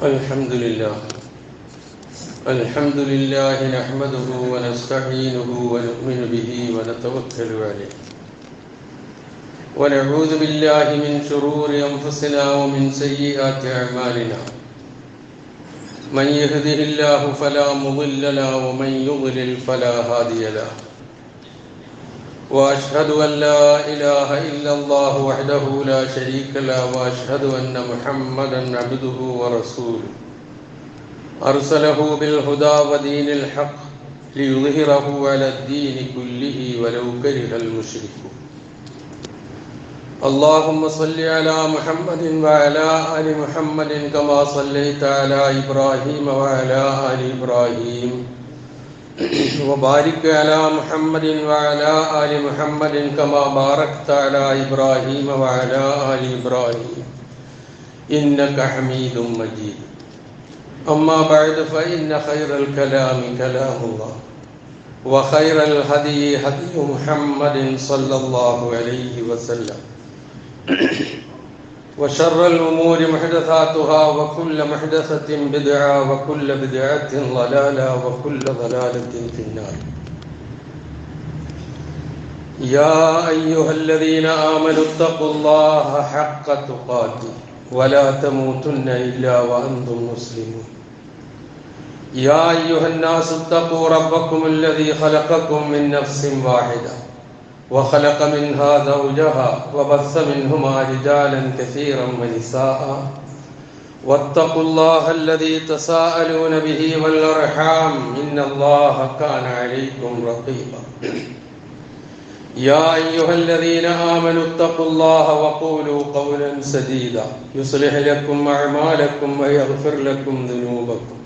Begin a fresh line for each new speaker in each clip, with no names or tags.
الحمد لله نحمده ونستعينه ونؤمن به ونتوكل عليه ونعوذ بالله من شرور أنفسنا ومن سيئات أعمالنا من يهده الله فلا مضل له ومن يضلل فلا هادي له وأشهد أن لا إله إلا الله وحده لا شريك له وأشهد أن محمدا عبده ورسوله أرسله بالهدى ودين الحق ليظهره على الدين كله ولو كره المشركون اللهم صل على محمد وعلى آل محمد كما صليت على إبراهيم وعلى آل إبراهيم وبارك على محمد وعلى آل محمد كما باركت على إبراهيم وعلى آل إبراهيم إنك حميد مجيد أما بعد فإن خير الكلام كلام الله وخير الهدي هدي محمد صلى الله عليه وسلم وشر الأمور محدثاتها وكل محدثة بدعة وكل بدعة ضلالة وكل ضلالة في النار يا أيها الذين آمنوا اتقوا الله حق تقاته ولا تموتن إلا وأنتم مسلمون يا أيها الناس اتقوا ربكم الذي خلقكم من نفس واحدة وخلق منها زوجها وبث منهما رجالا كثيرا ونساء واتقوا الله الذي تساءلون به والأرحام إن الله كان عليكم رقيبا يا أيها الذين آمنوا اتقوا الله وقولوا قولا سديدا يصلح لكم أعمالكم ويغفر لكم ذنوبكم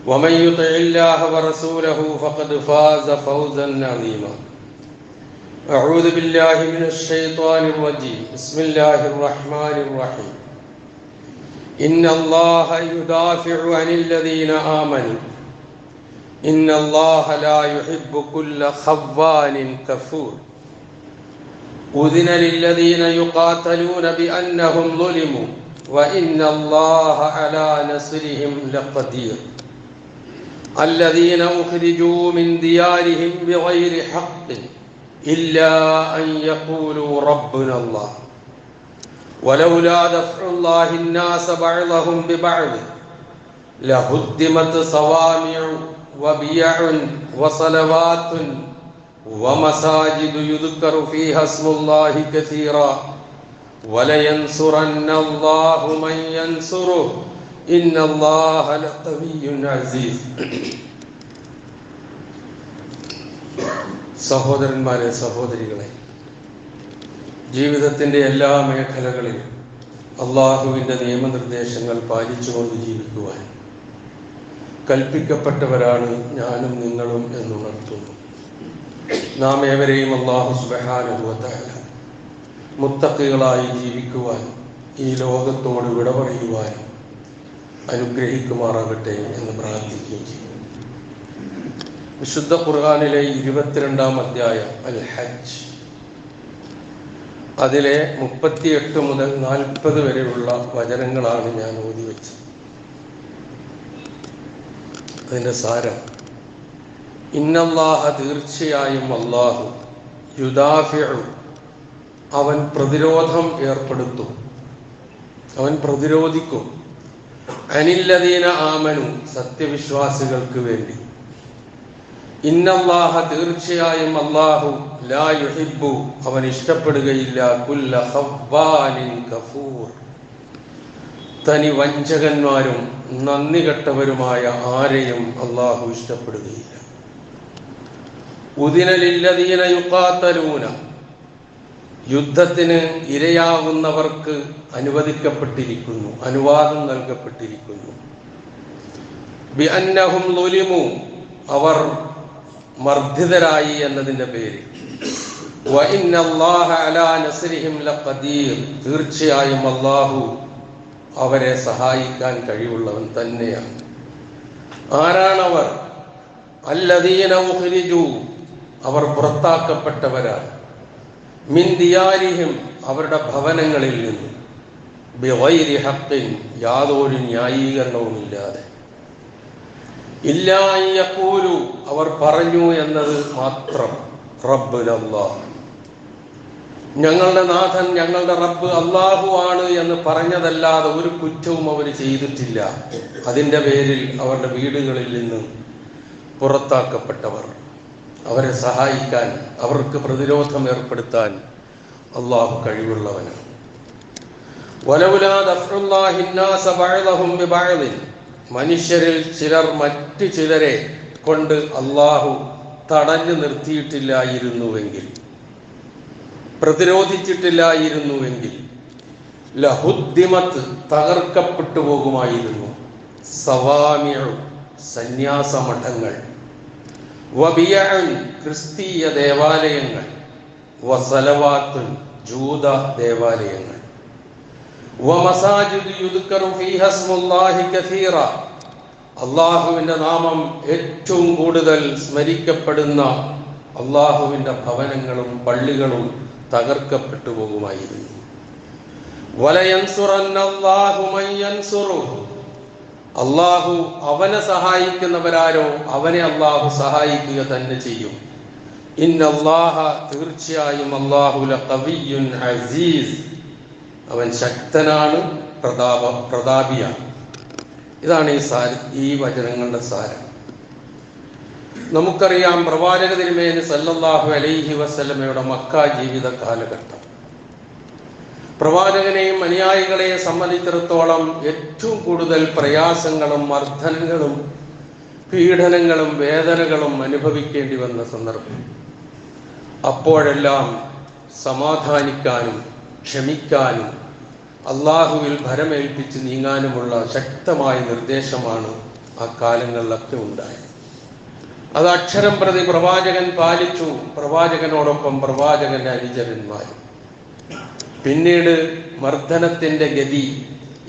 ومن يطع الله ورسوله فقد فاز فوزا عظيما أعوذ بالله من الشيطان الرجيم بسم الله الرحمن الرحيم إن الله يدافع عن الذين آمنوا إن الله لا يحب كل خوان كفور أذن للذين يقاتلون بأنهم ظلموا وإن الله على نصرهم لقدير الذين أخرجوا من ديارهم بغير حق إلا أن يقولوا ربنا الله ولولا دفع الله الناس بعضهم ببعض لهدمت صوامع وبيع وصلوات ومساجد يذكر فيها اسم الله كثيرا ولينصرن الله من ينصره إن الله لقوي عزيز. സഹോദരന്മാരെ, സഹോദരികളെ, ജീവിതത്തിൻ്റെ എല്ലാ മേഖലകളിലും അള്ളാഹുവിൻ്റെ നിയമനിർദ്ദേശങ്ങൾ പാലിച്ചുകൊണ്ട് ജീവിക്കുവാൻ കൽപ്പിക്കപ്പെട്ടവരാണ് ഞാനും നിങ്ങളും എന്നുണർത്തുന്നു. നാം ഏവരെയും അള്ളാഹു സുബ്ഹാനഹു വ തആല മുത്തഖികളായി ജീവിക്കുവാൻ, ഈ ലോകത്തോട് വിട പറയുവാൻ അനുഗ്രഹിക്കുമാറാകട്ടെ എന്ന് പ്രാർത്ഥിക്കുകയും ചെയ്യും. വിശുദ്ധ ഖുർആനിലെ 22-ാം അധ്യായം അൽ ഹജ്ജ്, അതിലെ 38 മുതൽ 40 വരെയുള്ള വചനങ്ങളാണ് ഞാൻ ഓതി വെച്ചത്. അതിൻ്റെ സാരം: ഇന്നല്ലാഹ, തീർച്ചയായും അല്ലാഹു, യുദാഫിഉ, അവൻ പ്രതിരോധം ഏർപ്പെടുത്തും, അവൻ പ്രതിരോധിക്കും, അനില്ലദീന ആമനു, സത്യവിശ്വാസികൾക്ക് വേണ്ടി. ഇന്നല്ലാഹ, തീർച്ചയായും അല്ലാഹു, ലാ യുഹിബ്ബു, അവൻ ഇഷ്ടപ്പെടുകയില്ല, കുല്ല ഖവ്വാനിൻ കഫൂർ, തനി വഞ്ചകന്മാരും നന്ദി കെട്ടവരുമായ ആരെയും അല്ലാഹു ഇഷ്ടപ്പെടുകയില്ല. ഉദിന ലില്ലദീന യുഖാതലൂന, യുദ്ധത്തിന് ഇരയാവുന്നവർക്ക് അനുവദിക്കപ്പെട്ടിരിക്കുന്നു, അനുവാദം നൽകപ്പെട്ടിരിക്കുന്നു. ബിഅന്നഹും ളുലിമു, അവർ മർദ്ദിതരായി എന്നതിൻ്റെ പേരിൽ. വഇന്നല്ലാഹ അലാ നസ്രിഹിം ലഖദീർ, തീർച്ചയായും അല്ലാഹു അവരെ സഹായിക്കാൻ കഴിവുള്ളവൻ തന്നെയാണ്. ആരാണവർ? അല്ലദീന ഉഖ്രിജു, അവർ പുറത്താക്കപ്പെട്ടവരാണ്. മിൻ ദിയാരിഹിം, അവരുടെ ഭവനങ്ങളിൽ നിന്ന്. ബിഗൈരി ഹഖ്ഖിൻ, യാതൊരു ന്യായീകരണവുമില്ലാതെ. ഇല്ലാ അൻ യഖൂലു, അവർ പറഞ്ഞു എന്നത് മാത്രം. റബ്ബുനല്ലാഹ്, ഞങ്ങളുടെ നാഥൻ, ഞങ്ങളുടെ റബ്ബ് അല്ലാഹു ആണ് എന്ന് പറഞ്ഞതല്ലാതെ ഒരു കുറ്റവും അവർ ചെയ്തിട്ടില്ല. അതിൻ്റെ പേരിൽ അവരുടെ വീടുകളിൽ നിന്ന് പുറത്താക്കപ്പെട്ടവർ, അവരെ സഹായിക്കാൻ, അവർക്ക് പ്രതിരോധം ഏർപ്പെടുത്താൻ അല്ലാഹു കഴിവുള്ളവനാണ്. വലൗലാ ദഫ്ഉല്ലാഹി الناس ബഅദഹും ബിബഅദ്, മനുഷ്യരിൽ ചിലർ മറ്റു ചിലരെ കൊണ്ട് അല്ലാഹു തടഞ്ഞു നിർത്തിയിട്ടില്ലായിരുന്നുവെങ്കിൽ, പ്രതിരോധിച്ചിട്ടില്ലായിരുന്നുവെങ്കിൽ, ലഹുദ്ദിമത്ത്, തകർക്കപ്പെട്ടു പോകുമായിരുന്നു, സവാമിഉ, സന്യാസമഠങ്ങൾ, വബിയഉൻ, ക്രിസ്തീയ ദേവാലയങ്ങൾ, വസലവാത്തുൻ, ജൂത ദേവാലയങ്ങൾ, വമസാജിദു യുദ്കറു ഫീഹാ ഇസ്മുല്ലാഹി കസീറ, അല്ലാഹുവിൻ്റെ നാമം ഏറ്റവും കൂടുതൽ സ്മരിക്കപ്പെടുന്ന അല്ലാഹുവിൻ്റെ ഭവനങ്ങളും പള്ളികളും തകർക്കപ്പെട്ടു പോകുമായിരുന്നു. വലയൻസുറന്നല്ലാഹു മൻ യൻസുറുഹു, അല്ലാഹു അവനെ സഹായിക്കുന്നവരാരോ അവനെ അല്ലാഹു സഹായിക്കുക തന്നെ ചെയ്യും. ഇന്നല്ലാഹ, തീർച്ചയായും അല്ലാഹു ലഖവിയ്യുൻ അസീസ്, അവൻ ശക്തനാണ്, പ്രതാപിയാണ്. ഇതാണ് ഈ വചനങ്ങളുടെ സാരം. നമുക്കറിയാം, പ്രവാചക തിരുമേനി സല്ലല്ലാഹു അലൈഹി വസല്ലമയുടെ മക്ക ജീവിത കാലഘട്ടം പ്രവാചകനെയും അനുയായികളെയും സംബന്ധിച്ചിടത്തോളം ഏറ്റവും കൂടുതൽ പ്രയാസങ്ങളും മർദ്ദനങ്ങളും പീഡനങ്ങളും വേദനകളും അനുഭവിക്കേണ്ടി വന്ന സന്ദർഭം. അപ്പോഴെല്ലാം സമാധാനിക്കാനും ക്ഷമിക്കാനും അള്ളാഹുവിൽ ഭരമേൽപ്പിച്ച് നീങ്ങാനുമുള്ള ശക്തമായ നിർദ്ദേശമാണ് ആ കാലങ്ങളിലൊക്കെ ഉണ്ടായത്. അത് അക്ഷരം പ്രതി പ്രവാചകൻ പാലിച്ചു, പ്രവാചകനോടൊപ്പം പ്രവാചകന്റെ അനുചരന്മാരും. പിന്നീട് മർദ്ദനത്തിന്റെ ഗതി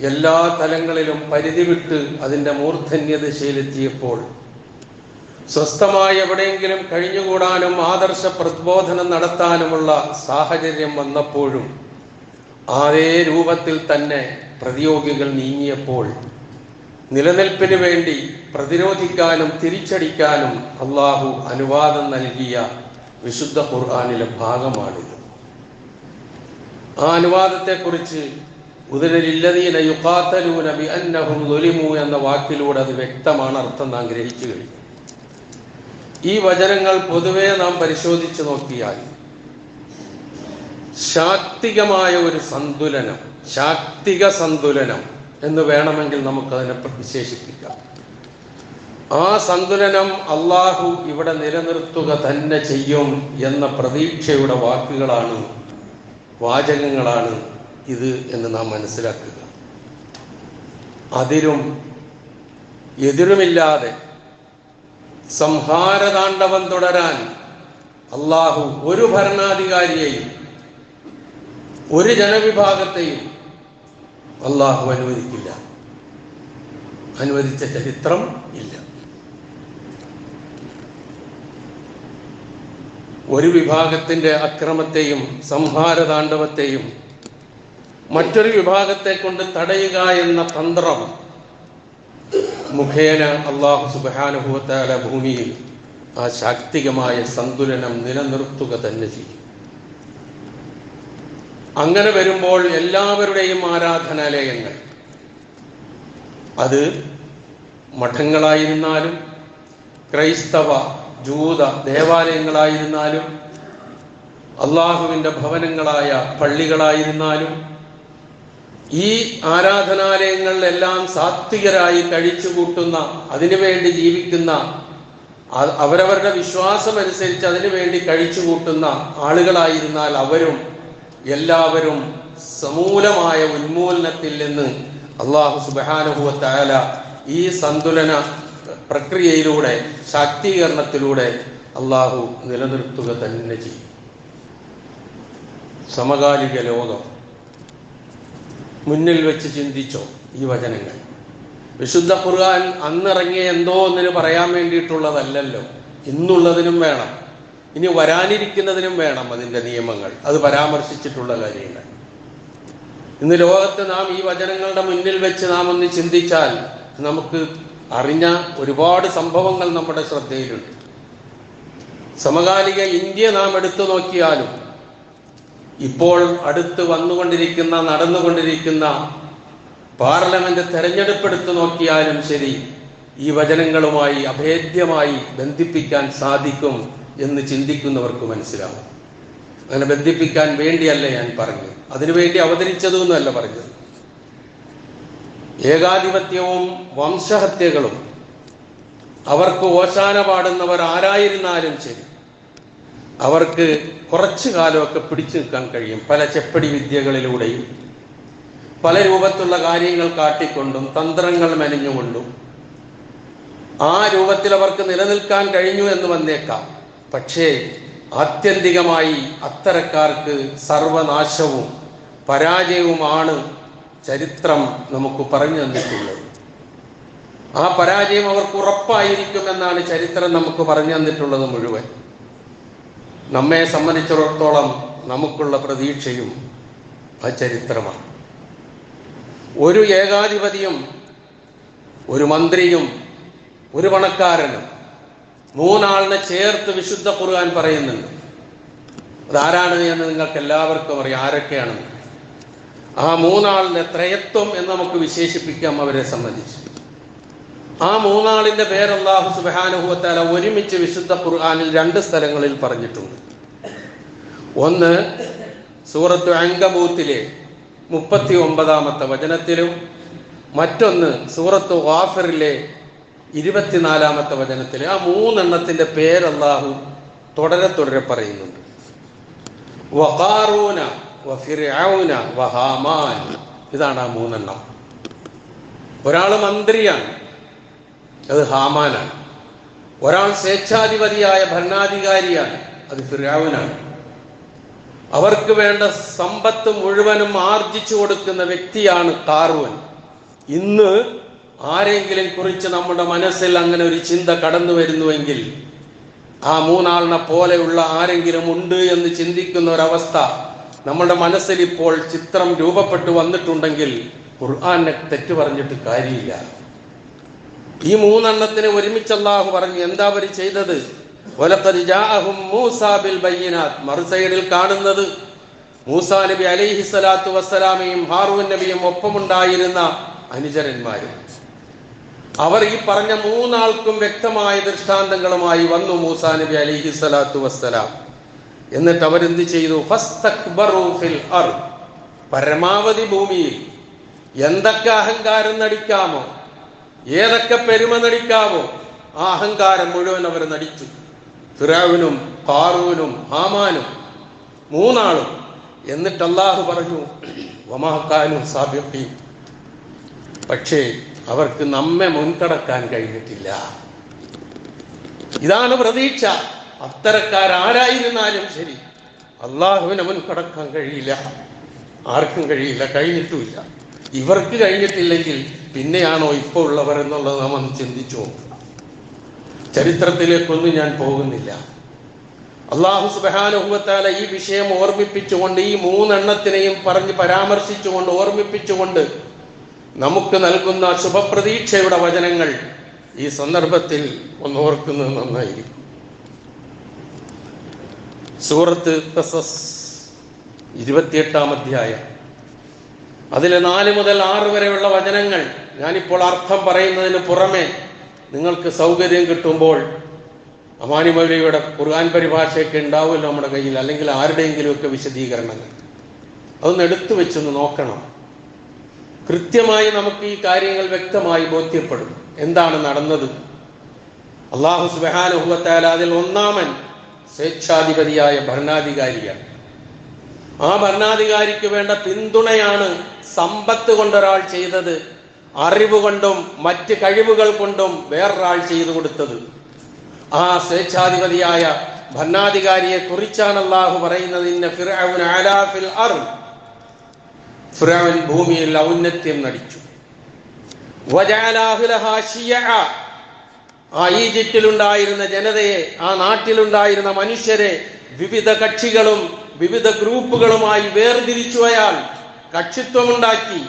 എല്ലാ തലങ്ങളിലും പരിധി വിട്ട് അതിൻ്റെ മൂർധന്യദശയിലെത്തിയപ്പോൾ സ്വസ്ഥമായി എവിടെയെങ്കിലും കഴിഞ്ഞുകൂടാനും ആദർശ പ്രബോധനം നടത്താനുമുള്ള സാഹചര്യം വന്നപ്പോഴും അതേ രൂപത്തിൽ തന്നെ പ്രതിയോഗികൾ നീങ്ങിയപ്പോൾ നിലനിൽപ്പിന് വേണ്ടി പ്രതിരോധിക്കാനും തിരിച്ചടിക്കാനും അള്ളാഹു അനുവാദം നൽകിയ വിശുദ്ധ ഖുർആനിലെ ഭാഗമാണിത്. ആ അനുവാദത്തെക്കുറിച്ച് ഉദരലില്ലദീന യുഖാതലൂന ബിഅന്നഹും ളുലിമു എന്ന വാക്കിലൂടെ അത് വ്യക്തമാണ്, അർത്ഥം നാം ഗ്രഹിച്ചു കഴിഞ്ഞു. ഈ വചനങ്ങൾ പൊതുവെ നാം പരിശോധിച്ചു നോക്കിയാൽ ശാക്തികമായ ഒരു സന്തുലനം, ശാക്തിക സന്തുലനം എന്ന് വേണമെങ്കിൽ നമുക്കതിനെ വിശേഷിപ്പിക്കാം. ആ സന്തുലനം അള്ളാഹു ഇവിടെ നിലനിർത്തുക തന്നെ ചെയ്യും എന്ന പ്രതീക്ഷയുടെ വാക്കുകളാണ്, വാചകങ്ങളാണ് ഇത് എന്ന് നാം മനസ്സിലാക്കുക. അതിരും എതിരുമില്ലാതെ സംഹാരതാണ്ഡവം തുടരാൻ അള്ളാഹു ഒരു ഭരണാധികാരിയെയും ഒരു ജനവിഭാഗത്തെയും അള്ളാഹു അനുവദിക്കില്ല, അനുവദിച്ച ചരിത്രം ഇല്ല. ഒരു വിഭാഗത്തിന്റെ അക്രമത്തെയും സംഹാരതാണ്ഡവത്തെയും മറ്റൊരു വിഭാഗത്തെ കൊണ്ട് തടയുക എന്ന തന്ത്രം മുഖേന അല്ലാഹു സുബ്ഹാനഹു വ തആല ഭൂമിയിൽ ആ ശാക്തികമായ സന്തുലനം നിലനിർത്തുക തന്നെ ചെയ്യും. അങ്ങനെ വരുമ്പോൾ എല്ലാവരുടെയും ആരാധനാലയങ്ങൾ, അത് മഠങ്ങളായിരുന്നാലും ക്രൈസ്തവ ജൂത ദേവാലയങ്ങളായിരുന്നാലും അള്ളാഹുവിൻ്റെ ഭവനങ്ങളായ പള്ളികളായിരുന്നാലും, ഈ ആരാധനാലയങ്ങളിലെല്ലാം സാത്വികരായി കഴിച്ചുകൂട്ടുന്ന, അതിനുവേണ്ടി ജീവിക്കുന്ന, അവരവരുടെ വിശ്വാസമനുസരിച്ച് അതിനുവേണ്ടി കഴിച്ചുകൂട്ടുന്ന ആളുകളായിരുന്നാൽ അവരും എല്ലാവരും സമൂലമായ ഉന്മൂലനത്തിൽ നിന്ന് അല്ലാഹു സുബ്ഹാനഹു വ തആല ഈ സന്തുലന പ്രക്രിയയിലൂടെ, ശാക്തീകരണത്തിലൂടെ അല്ലാഹു നിലനിർത്തുക തന്നെ ചെയ്യും. സമകാലിക ലോകം മുന്നിൽ വെച്ച് ചിന്തിച്ചോ ഈ വചനങ്ങൾ. വിശുദ്ധ ഖുർആൻ അന്നിറങ്ങിയ എന്തോ ഒന്നിന് പറയാൻ വേണ്ടിയിട്ടുള്ളതല്ലല്ലോ, ഇന്നുള്ളതിനും വേണം, ഇനി വരാനിരിക്കുന്നതിനും വേണം അതിൻ്റെ നിയമങ്ങൾ, അത് പരാമർശിച്ചിട്ടുള്ള കാര്യങ്ങൾ. ഇന്ന് ലോകത്ത് നാം ഈ വചനങ്ങളുടെ മുന്നിൽ വെച്ച് നാം ഒന്ന് ചിന്തിച്ചാൽ നമുക്ക് അറിഞ്ഞ ഒരുപാട് സംഭവങ്ങൾ നമ്മുടെ ശ്രദ്ധയിലുണ്ട്. സമകാലിക ഇന്ത്യ നാം എടുത്തു നോക്കിയാലും ഇപ്പോൾ അടുത്ത് നടന്നുകൊണ്ടിരിക്കുന്ന പാർലമെന്റ് തെരഞ്ഞെടുപ്പ് എടുത്തു നോക്കിയാലും ശരി, ഈ വചനങ്ങളുമായി അഭേദ്യമായി ബന്ധിപ്പിക്കാൻ സാധിക്കും എന്ന് ചിന്തിക്കുന്നവർക്ക് മനസ്സിലാവും. അങ്ങനെ ബന്ധിപ്പിക്കാൻ വേണ്ടിയല്ല ഞാൻ പറഞ്ഞത്, അതിനുവേണ്ടി അവതരിച്ചതൊന്നുമല്ല പറഞ്ഞത്. ഏകാധിപത്യവും വംശഹത്യകളും അവർക്ക് ഓശാന പാടുന്നവർ ആരായിരുന്നാലും ശരി, അവർക്ക് കുറച്ചു കാലമൊക്കെ പിടിച്ചു നിൽക്കാൻ കഴിയും. പല ചെപ്പടി വിദ്യകളിലൂടെയും പല രൂപത്തിലുള്ള കാര്യങ്ങൾ കാട്ടിക്കൊണ്ടും തന്ത്രങ്ങൾ മെനഞ്ഞുകൊണ്ടും ആ രൂപത്തിൽ അവർക്ക് നിലനിൽക്കാൻ കഴിഞ്ഞു എന്ന് വന്നേക്കാം. പക്ഷേ ആത്യന്തികമായി അത്തരക്കാർക്ക് സർവനാശവും പരാജയവുമാണ് ചരിത്രം നമുക്ക് പറഞ്ഞു തന്നിട്ടുള്ളത്. ആ പരാജയം അവർക്ക് ഉറപ്പായിരിക്കുമെന്നാണ് ചരിത്രം നമുക്ക് പറഞ്ഞു തന്നിട്ടുള്ളത് മുഴുവൻ. നമ്മെ സംബന്ധിച്ചിടത്തോളം നമുക്കുള്ള പ്രതീക്ഷയും ആ ചരിത്രമാണ്. ഒരു ഏകാധിപതിയും ഒരു മന്ത്രിയും ഒരു പണക്കാരനും മൂന്നാളിനെ ചേർത്ത് വിശുദ്ധ ഖുർആൻ പറയുന്നുണ്ട്. അതാരാണ് എന്ന് നിങ്ങൾക്ക് എല്ലാവർക്കും അറിയാം ആരൊക്കെയാണെന്ന്. ആ മൂന്നാളിന്റെ ത്രയത്വം എന്ന് നമുക്ക് വിശേഷിപ്പിക്കാം അവരെ സംബന്ധിച്ച്. ആ മൂന്നാളിന്റെ പേര് അല്ലാഹു സുബ്ഹാനഹു വ തആല ഒരുമിച്ച് വിശുദ്ധ ഖുർആനിൽ 2 സ്ഥലങ്ങളിൽ പറഞ്ഞിട്ടുണ്ട്. ഒന്ന് സൂറത്തു അൻകബൂത്തിലെ 39-ാമത്തെ വചനത്തിലും മറ്റൊന്ന് സൂറത്തു ഗാഫിറിലെ 24-ാമത്തെ വചനത്തിലും. ആ 3 എണ്ണത്തിന്റെ പേര് അല്ലാഹു തുടരെ പറയുന്നുണ്ട്. വഖാറൂന വഫിർഔന വഹാമാൻ, ഇതാണ് ആ 3 എണ്ണം. ഒരാൾ മന്ത്രിയാണ്, അത് ഹാമാനാണ്. ഒരാൾ സ്വേച്ഛാധിപതിയായ ഭരണാധികാരിയാണ്, അത് ഫിർഔനാണ്. അവർക്ക് വേണ്ട സമ്പത്ത് മുഴുവനും ആർജിച്ചു കൊടുക്കുന്ന വ്യക്തിയാണ് ഖാറൂൻ. ഇന്ന് ആരെങ്കിലും കുറിച്ച് നമ്മുടെ മനസ്സിൽ അങ്ങനെ ഒരു ചിന്ത കടന്നു വരുന്നുവെങ്കിൽ, ആ 3 ആളിനെ പോലെയുള്ള ആരെങ്കിലും ഉണ്ട് എന്ന് ചിന്തിക്കുന്ന ഒരവസ്ഥ നമ്മുടെ മനസ്സിൽ ഇപ്പോൾ ചിത്രം രൂപപ്പെട്ടു വന്നിട്ടുണ്ടെങ്കിൽ ഖുർആനെ തെറ്റു പറഞ്ഞിട്ട് കാര്യമില്ല. ഈ 3 എണ്ണത്തിന് ഒരുമിച്ച് അല്ലാഹു പറഞ്ഞു. എന്താ അവർ ചെയ്തത്? വലഖദ് ജാഅഹും മൂസാ ബിൽ ബയ്യിനാത്ത്. മറുസൈഡിൽ കാണുന്നത് മൂസാ നബി അലൈഹി സ്വലാത്തു വസ്സലാമയും ഹാറൂൻ നബിയും ഒപ്പമുണ്ടായിരുന്ന അനുചരന്മാരും. അവർ ഈ പറഞ്ഞ 3 ആൾക്കും വ്യക്തമായ ദൃഷ്ടാന്തങ്ങളുമായി വന്നു മൂസാ നബി അലൈഹി സ്വലാത്തു വസ്സലാം. എന്നിട്ട് അവരെന്ത് ചെയ്തു? ഫസ്തക്ബറു ഫിൽ അർദ്, പരമാവധി ഭൂമിയിൽ എന്തൊക്കെ അഹങ്കാരം നടിക്കാമോ, ഏതൊക്കെ പെരുമ നടിക്കാമോ, ആ അഹങ്കാരം മുഴുവൻ അവർ നടിച്ചു. ഫിറഔനും ഖാറൂനും ഹാമാനും 3 ആളും. എന്നിട്ട് അല്ലാഹു പറഞ്ഞു വമാ കാനൂ സാബിഖീൻ, പക്ഷേ അവർക്ക് നമ്മെ മുൻകടക്കാൻ കഴിഞ്ഞിട്ടില്ല. ഇതാണ് പ്രതീക്ഷ. അത്തരക്കാരാരായിരുന്നാലും ശരി അള്ളാഹുവിനെ മുൻകടക്കാൻ കഴിയില്ല, ആർക്കും കഴിയില്ല, കഴിഞ്ഞിട്ടുമില്ല. ഇവർക്ക് കഴിഞ്ഞിട്ടില്ലെങ്കിൽ പിന്നെയാണോ ഇപ്പോൾ ഉള്ളവർ എന്നുള്ളത് നാം ഒന്ന് ചിന്തിച്ചു നോക്കുക. ചരിത്രത്തിലേക്കൊന്നും ഞാൻ പോകുന്നില്ല. അല്ലാഹു സുബ്ഹാനഹു വ തആല ഈ വിഷയം ഓർമ്മിപ്പിച്ചുകൊണ്ട്, ഈ 3 എണ്ണത്തിനെയും പറഞ്ഞ് പരാമർശിച്ചുകൊണ്ട് ഓർമ്മിപ്പിച്ചുകൊണ്ട് നമുക്ക് നൽകുന്ന ശുഭപ്രതീക്ഷയുടെ വചനങ്ങൾ ഈ സന്ദർഭത്തിൽ ഒന്ന് ഓർക്കുന്നത് നന്നായിരിക്കും. സൂറത്ത് ഖസസ് 28-ാം അധ്യായം, അതിലെ 4 മുതൽ 6 വരെയുള്ള വചനങ്ങൾ ഞാനിപ്പോൾ അർത്ഥം പറയുന്നതിന് പുറമെ നിങ്ങൾക്ക് സൗകര്യം കിട്ടുമ്പോൾ അമാനി മൗലവിയുടെ ഖുർആൻ പരിഭാഷയൊക്കെ ഉണ്ടാവുമല്ലോ നമ്മുടെ കയ്യിൽ, അല്ലെങ്കിൽ ആരുടെയെങ്കിലുമൊക്കെ വിശദീകരണങ്ങൾ, അതൊന്ന് എടുത്തു വെച്ചൊന്ന് നോക്കണം. കൃത്യമായി നമുക്ക് ഈ കാര്യങ്ങൾ വ്യക്തമായി ബോധ്യപ്പെടും എന്താണ് നടന്നത്. അല്ലാഹു സുബ്ഹാനഹു വ തആല അതിൽ 1-ാമൻ സ്വേച്ഛാധിപതിയായ ഭരണാധികാരിയാണ്. ആ ഭരണാധികാരിക്ക് വേണ്ട പിന്തുണയാണ് സമ്പത്ത് കൊണ്ടൊരാൾ ചെയ്തത്, അറിവ് കൊണ്ടും മറ്റ് കഴിവുകൾ കൊണ്ടും വേറൊരാൾ ചെയ്തു കൊടുത്തത്. ആ സ്വേച്ഛാധിപതിയായ ഭരണാധികാരിയെ കുറിച്ചാണ് അല്ലാഹു പറയുന്നത്, ഇന്ന ഫിർഔന അലാ ഫിൽ അർദ്, ഫിർഔൻ ഭൂമിയിൽ ഔന്നത്യം നടിച്ചു. വജഅല അഹ്ലഹാ ശിയഅ, ആ ഈജിപ്തിലുണ്ടായിരുന്ന ജനതയെ, ആ നാട്ടിലുണ്ടായിരുന്ന മനുഷ്യരെ വിവിധ കക്ഷികളും വിവിധ ഗ്രൂപ്പുകളുമായി വേർതിരിച്ചു. അയാൾ കക്ഷിത്വമുണ്ടാക്കി,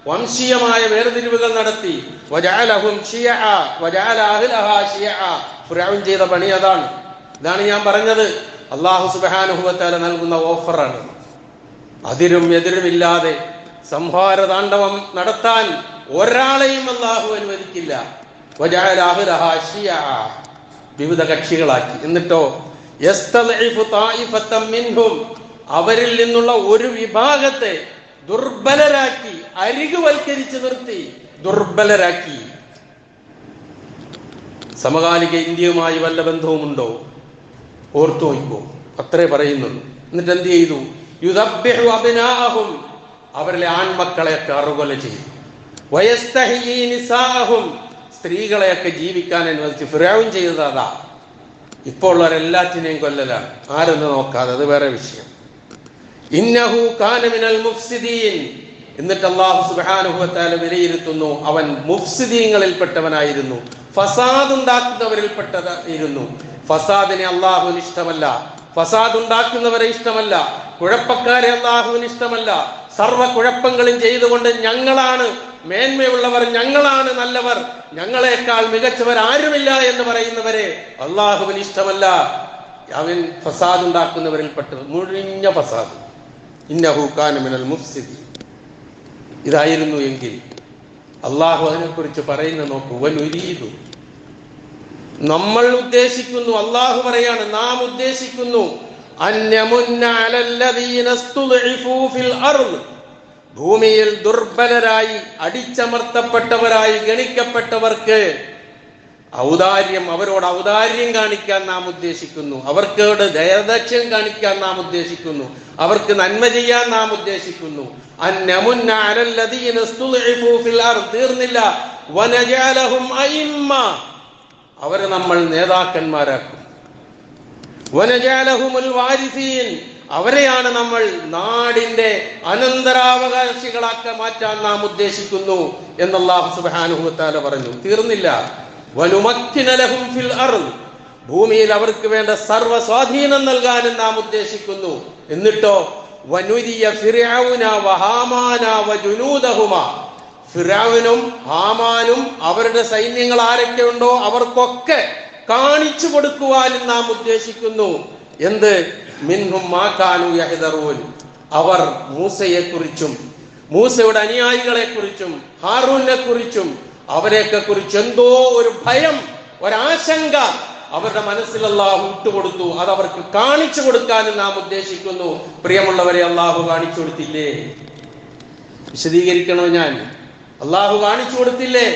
വംശീയമായ വേർതിരിവുകൾ നടത്തി. വജഅലഹും ശിയഅ വജഅല അഹ്ലഹാ ശിയഅ. ഫിർഔൻ ചെയ്ത പണി അതാണ്. ഇതാണ് ഞാൻ പറഞ്ഞത്, അല്ലാഹു സുബ്ഹാനഹു വ തആല നൽകുന്ന ഓഫറാണ്. അതിരും എതിരുമില്ലാതെ സംഹാര താണ്ഡവം നടത്താൻ ഒരാളെയും അല്ലാഹു അനുവദിക്കില്ല. വജഅല അഹ്ലഹാ ശിയഅ, വിവിധ കക്ഷികളാക്കി. എന്നിട്ടോ യസ്തദ്ഇഫു ത്വായിഫത്തൻ മിൻഹും, അവരിൽ നിന്നുള്ള ഒരു വിഭാഗത്തെ ദുർബലരാക്കി, അരികുവൽക്കരിച്ച് നിർത്തി, ദുർബലരാക്കി. സമകാലിക ഇന്ത്യയുമായി വല്ല ബന്ധവുമുണ്ടോ? ഓർത്തു നോക്കൂ, അത്രേ പറയുന്നുള്ളൂ. എന്നിട്ട് എന്ത് ചെയ്തു? യുദബ്ബിഹു അബ്നാഅഹും, അവരിലെ ആൺമക്കളെയൊക്കെ അറുകൊല ചെയ്തു. വയസ്തഹ്യീ നിസാഅഹും, സ്ത്രീകളെയൊക്കെ ജീവിക്കാൻ അനുവദിച്ചു. ഫിർഔൻ ചെയ്തത് അതാ. ഇപ്പോൾ ഉള്ളവരെല്ലാറ്റിനെയും കൊല്ലലാണ്, ആരെന്ന് നോക്കാതെ. അത് വേറെ വിഷയം. ഇന്നഹു കാന മിനൽ മുഫ്സിദീൻ. എന്നിട്ട് അല്ലാഹു സുബ്ഹാനഹു വ തആല വിലയിരുത്തുന്നു, അവൻ മുഫ്സിദീങ്ങളിൽപ്പെട്ടവനായിരുന്നു, ഫസാദ് ഉണ്ടാക്കുന്നവരിൽപ്പെട്ടതായിരുന്നു. ഫസാദിനെ അല്ലാഹുവിന് ഇഷ്ടമല്ല, ഫസാദ് ഉണ്ടാക്കുന്നവരെ ഇഷ്ടമല്ല, കുഴപ്പക്കാരെ അല്ലാഹുവിന് ഇഷ്ടമല്ല. സർവ്വ കുഴപ്പങ്ങളും ചെയ്തുകൊണ്ട് ഞങ്ങളാണ് മേന്മയുള്ളവർ, ഞങ്ങളാണ് നല്ലവർ, ഞങ്ങളെക്കാൾ മികച്ചവർ ആരുമില്ല എന്ന് പറയുന്നവരെ അല്ലാഹുവിന് ഇഷ്ടമല്ല. അവൻ ഫസാദ് ഉണ്ടാക്കുന്നവരിൽപ്പെട്ടത്, മുഴിഞ്ഞ ഫസാദ്. ഇന്നഹു കാന മിനൽ മുഫ്സിദീൻ. ഇതായിരുന്നു എങ്കിൽ അല്ലാഹു അതിനെക്കുറിച്ച് പറയുന്ന നോക്കൂ. വനുരീദു, നമ്മൾ ഉദ്ദേശിക്കുന്നു, അല്ലാഹു പറയാണ്, നാം ഉദ്ദേശിക്കുന്നു, അന്നമുന്ന അലല്ലദീന സ്തുദ്ഇഫൂ ഫിൽ അർദ്, ഭൂമിയിൽ ദുർബലരായി അടിച്ചമർത്തപ്പെട്ടവരായി ഗണിക്കപ്പെട്ടവർക്ക് ഔദാര്യം, അവരോട് ഔദാര്യം കാണിക്കാൻ നാം ഉദ്ദേശിക്കുന്നു, അവർക്കോട് ദയദാക്ഷ്യം കാണിക്കാൻ നാം ഉദ്ദേശിക്കുന്നു, അവർക്ക് നന്മ ചെയ്യാൻ നാം ഉദ്ദേശിക്കുന്നു. അന്നമുന്ന അലല്ലദീന സ്തുദ്ഇഫൂ ഫിൽ അർദ്, തീർന്നില്ല, വനജഅലഹും അഇമ്മ, അവരെ നമ്മൾ നേതാക്കന്മാരാക്കും. വനജഅലഹുമുൽ വാരിസീൻ, അവരെയാണ് നമ്മൾ നാടിന്റെ അനന്തരാവകാശികളാക്കി മാറ്റാൻ നാം ഉദ്ദേശിക്കുന്നു എന്ന് അല്ലാഹു സുബ്ഹാനഹു വ തആല പറഞ്ഞു. തീർന്നില്ല, വനുമക്കിന ലഹും ഫിൽ അർദ്, ഭൂമിയിൽ അവർക്ക് വേണ്ട സർവ്വ സ്വാധീനം നൽകാനും നാം ഉദ്ദേശിക്കുന്നു. എന്നിട്ടോ വനുരിയ ഫിർഔന വഹാമാന വജുനൂദഹുമാ, ഫിർഔനും ഹാമാനും അവരുടെ സൈന്യങ്ങൾ ആരൊക്കെ ഉണ്ടോ അവർക്കൊക്കെ കാണിച്ചു കൊടുക്കുവാനും നാം ഉദ്ദേശിക്കുന്നു. എന്ത്? മിൻഹും മാ കാനൂ യഹ്ദറൂൻ, അവർ മൂസയെ കുറിച്ചും മൂസയുടെ അനുയായികളെ കുറിച്ചും ഹാറൂനെ കുറിച്ചും അവരെയൊക്കെ കുറിച്ച് എന്തോ ഒരു ഭയം, ഒരാശങ്ക അവരുടെ മനസ്സിൽ അല്ലാഹു ഇട്ടുകൊടുത്തു. അത് അവർക്ക് കാണിച്ചു കൊടുക്കാനും നാം ഉദ്ദേശിക്കുന്നു. പ്രിയമുള്ളവരെ, അല്ലാഹു കാണിച്ചു കൊടുത്തില്ലേ? വിശദീകരിക്കണോ ഞാൻ? അല്ലാഹു കാണിച്ചു കൊടുത്തില്ലേ?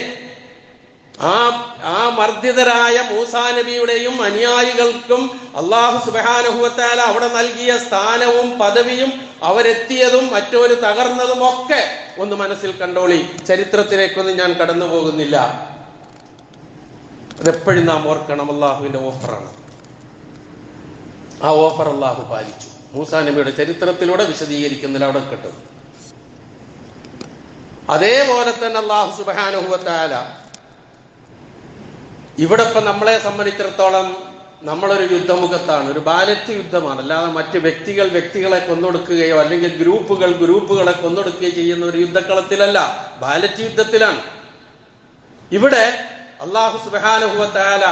ആ മർദ്ദിതരായ മൂസാ നബിയുടെയും അനുയായികൾക്കും അല്ലാഹു സുബ്ഹാനഹു വ തആല അവിടെ നൽകിയ സ്ഥാനവും പദവിയും അവരെത്തിയതും മറ്റൊരു തകർന്നതും ഒക്കെ ഒന്ന് മനസ്സിൽ കണ്ടോളി. ചരിത്രത്തിലേക്കൊന്നും ഞാൻ കടന്നു പോകുന്നില്ല. അതെപ്പോഴും നാം ഓർക്കണം, അല്ലാഹുവിന്റെ ഓഫറാണ്. ആ ഓഫർ അല്ലാഹു പാലിച്ചു. മൂസാ നബിയുടെ ചരിത്രത്തിലൂടെ വിശദീകരിക്കുന്നില്ല, അവിടെ കിട്ടും. അതേപോലെ തന്നെ അല്ലാഹു സുബ്ഹാനഹു വ തആല ഇവിടെ ഇപ്പൊ നമ്മളെ സംബന്ധിച്ചിടത്തോളം നമ്മളൊരു യുദ്ധമുഖത്താണ്, ഒരു ബാലറ്റ് യുദ്ധമാണ്. അല്ലാതെ മറ്റ് വ്യക്തികളെ കൊന്നൊടുക്കുകയോ അല്ലെങ്കിൽ ഗ്രൂപ്പുകളെ കൊന്നൊടുക്കുകയോ ചെയ്യുന്ന ഒരു യുദ്ധക്കളത്തിലല്ല, ബാലറ്റ് യുദ്ധത്തിലാണ്. ഇവിടെ അല്ലാഹു സുബ്ഹാനഹു വ തആല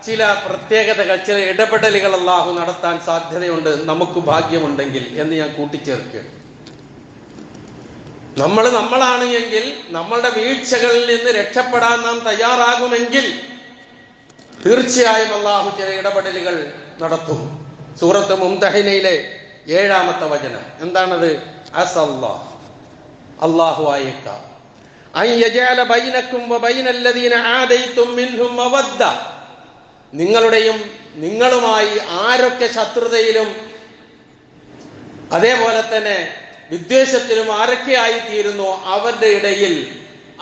ചില പ്രത്യേകതകൾ, ചില ഇടപെടലുകൾ അല്ലാഹു നടത്താൻ സാധ്യതയുണ്ട്, നമുക്ക് ഭാഗ്യമുണ്ടെങ്കിൽ എന്ന് ഞാൻ കൂട്ടിച്ചേർക്കുകയാണ്. നമ്മളാണ് എങ്കിൽ, നമ്മളുടെ വീഴ്ചകളിൽ നിന്ന് രക്ഷപ്പെടാൻ നാം തയ്യാറാകുമെങ്കിൽ തീർച്ചയായും അല്ലാഹു ചില ഇടപെടലുകൾ നടത്തും. സൂറത്ത് മുംതഹിനയിലെ 7-ാമത്തെ വചനം എന്താണത്? അസല്ലാഹ്, അല്ലാഹു ആയേക്കാം, അൻ യജഅല ബൈനക്കും വബൈനല്ലദീന ആദൈതും മിൻഹും മവദ്ദ, നിങ്ങളുടെയും നിങ്ങളുമായി ആരൊക്കെ ശത്രുതയിലും അതേപോലെ തന്നെ വിദ്വേഷത്തിലും ആരൊക്കെ ആയിത്തീരുന്നു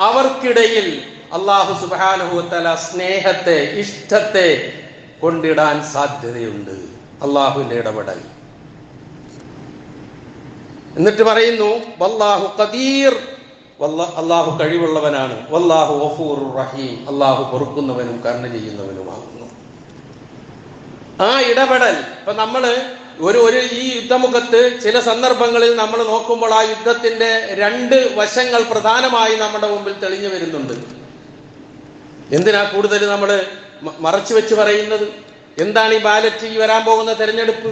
അവർക്കിടയിൽ അല്ലാഹു സുബ്ഹാനഹു വ തആല സ്നേഹത്തെ, ഇഷ്ടത്തെ കൊണ്ടിടാൻ സാധ്യതയുണ്ട്. അല്ലാഹുവിന്റെ ഇടപെടൽ. എന്നിട്ട് പറയുന്നു വല്ലാഹു ഖദീർ, അല്ലാഹു കഴിവുള്ളവനാണ്. വല്ലാഹു ഗഫൂറുർ റഹീം, അല്ലാഹു പൊറുക്കുന്നവനും കരുണ ചെയ്യുന്നവനുമാകുന്നു. ആ ഇടപെടൽ ഇപ്പൊ നമ്മള് ഒരു ഈ യുദ്ധമുഖത്ത് ചില സന്ദർഭങ്ങളിൽ നമ്മൾ നോക്കുമ്പോൾ ആ യുദ്ധത്തിന്റെ രണ്ട് വശങ്ങൾ പ്രധാനമായി നമ്മുടെ മുമ്പിൽ തെളിഞ്ഞു വരുന്നുണ്ട്. എന്തിനാ കൂടുതൽ നമ്മൾ മറച്ചു വെച്ച് പറയുന്നത്? എന്താണ് ഈ ബാലറ്റ്, ഈ വരാൻ പോകുന്ന തെരഞ്ഞെടുപ്പ്?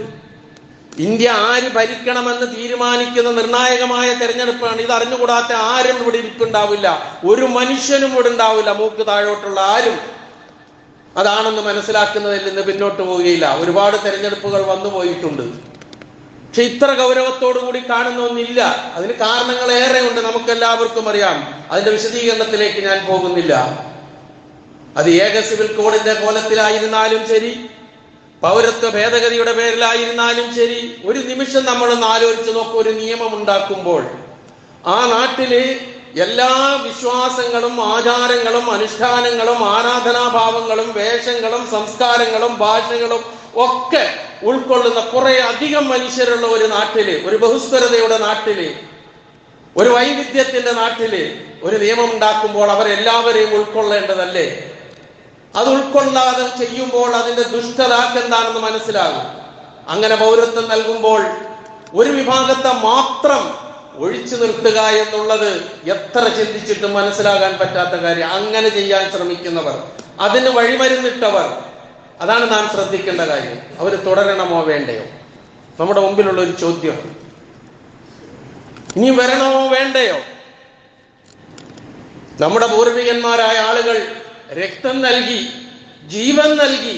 ഇന്ത്യ ആര് ഭരിക്കണമെന്ന് തീരുമാനിക്കുന്ന നിർണായകമായ തെരഞ്ഞെടുപ്പാണ്. ഇത് അറിഞ്ഞുകൂടാത്ത ആരും ഇവിടെ ഇരിപ്പുണ്ടാവില്ല, ഒരു മനുഷ്യനും ഇവിടെ ഉണ്ടാവില്ല. മൂക്ക് താഴോട്ടുള്ള ആരും അതാണെന്ന് മനസ്സിലാക്കുന്നതിൽ നിന്ന് പിന്നോട്ട് പോവുകയില്ല. ഒരുപാട് തെരഞ്ഞെടുപ്പുകൾ വന്നു പോയിട്ടുണ്ട്, പക്ഷെ ഇത്ര ഗൗരവത്തോടു കൂടി കാണുന്ന ഒന്നില്ല. അതിന് കാരണങ്ങൾ ഏറെ ഉണ്ട്, നമുക്കെല്ലാവർക്കും അറിയാം. അതിന്റെ വിശദീകരണത്തിലേക്ക് ഞാൻ പോകുന്നില്ല. അത് ഏക സിവിൽ കോഡിന്റെ കോലത്തിലായിരുന്നാലും ശരി, പൗരത്വ ഭേദഗതിയുടെ പേരിലായിരുന്നാലും ശരി, ഒരു നിമിഷം നമ്മളൊന്ന് ആലോചിച്ച് നോക്കും. ഒരു നിയമം ഉണ്ടാക്കുമ്പോൾ ആ നാട്ടില് എല്ലാ വിശ്വാസങ്ങളും ആചാരങ്ങളും അനുഷ്ഠാനങ്ങളും ആരാധനാഭാവങ്ങളും വേഷങ്ങളും സംസ്കാരങ്ങളും ഭാഷകളും ഒക്കെ ഉൾക്കൊള്ളുന്ന കുറെ അധികം മനുഷ്യരുള്ള ഒരു നാട്ടില്, ഒരു ബഹുസ്വരതയുടെ നാട്ടില്, ഒരു വൈവിധ്യത്തിന്റെ നാട്ടില് ഒരു നിയമം ഉണ്ടാക്കുമ്പോൾ അവരെല്ലാവരെയും ഉൾക്കൊള്ളേണ്ടതല്ലേ? അത് ഉൾക്കൊള്ളാതെ ചെയ്യുമ്പോൾ അതിന്റെ ദുഷ്ടതാക്ക് എന്താണെന്ന് മനസ്സിലാകും. അങ്ങനെ പൗരത്വം നൽകുമ്പോൾ ഒരു വിഭാഗത്തെ മാത്രം ഒഴിച്ചു നിർത്തുക എന്നുള്ളത് എത്ര ചിന്തിച്ചിട്ടും മനസ്സിലാകാൻ പറ്റാത്ത കാര്യം. അങ്ങനെ ചെയ്യാൻ ശ്രമിക്കുന്നവർ, അതിന് വഴിമരുന്നിട്ടവർ, അതാണ് നാം ശ്രദ്ധിക്കേണ്ട കാര്യം. അവർ തുടരണമോ വേണ്ടയോ? നമ്മുടെ മുമ്പിലുള്ള ഒരു ചോദ്യം. ഇനി വരണമോ വേണ്ടയോ? നമ്മുടെ പൂർവികന്മാരായ ആളുകൾ രക്തം നൽകി, ജീവൻ നൽകി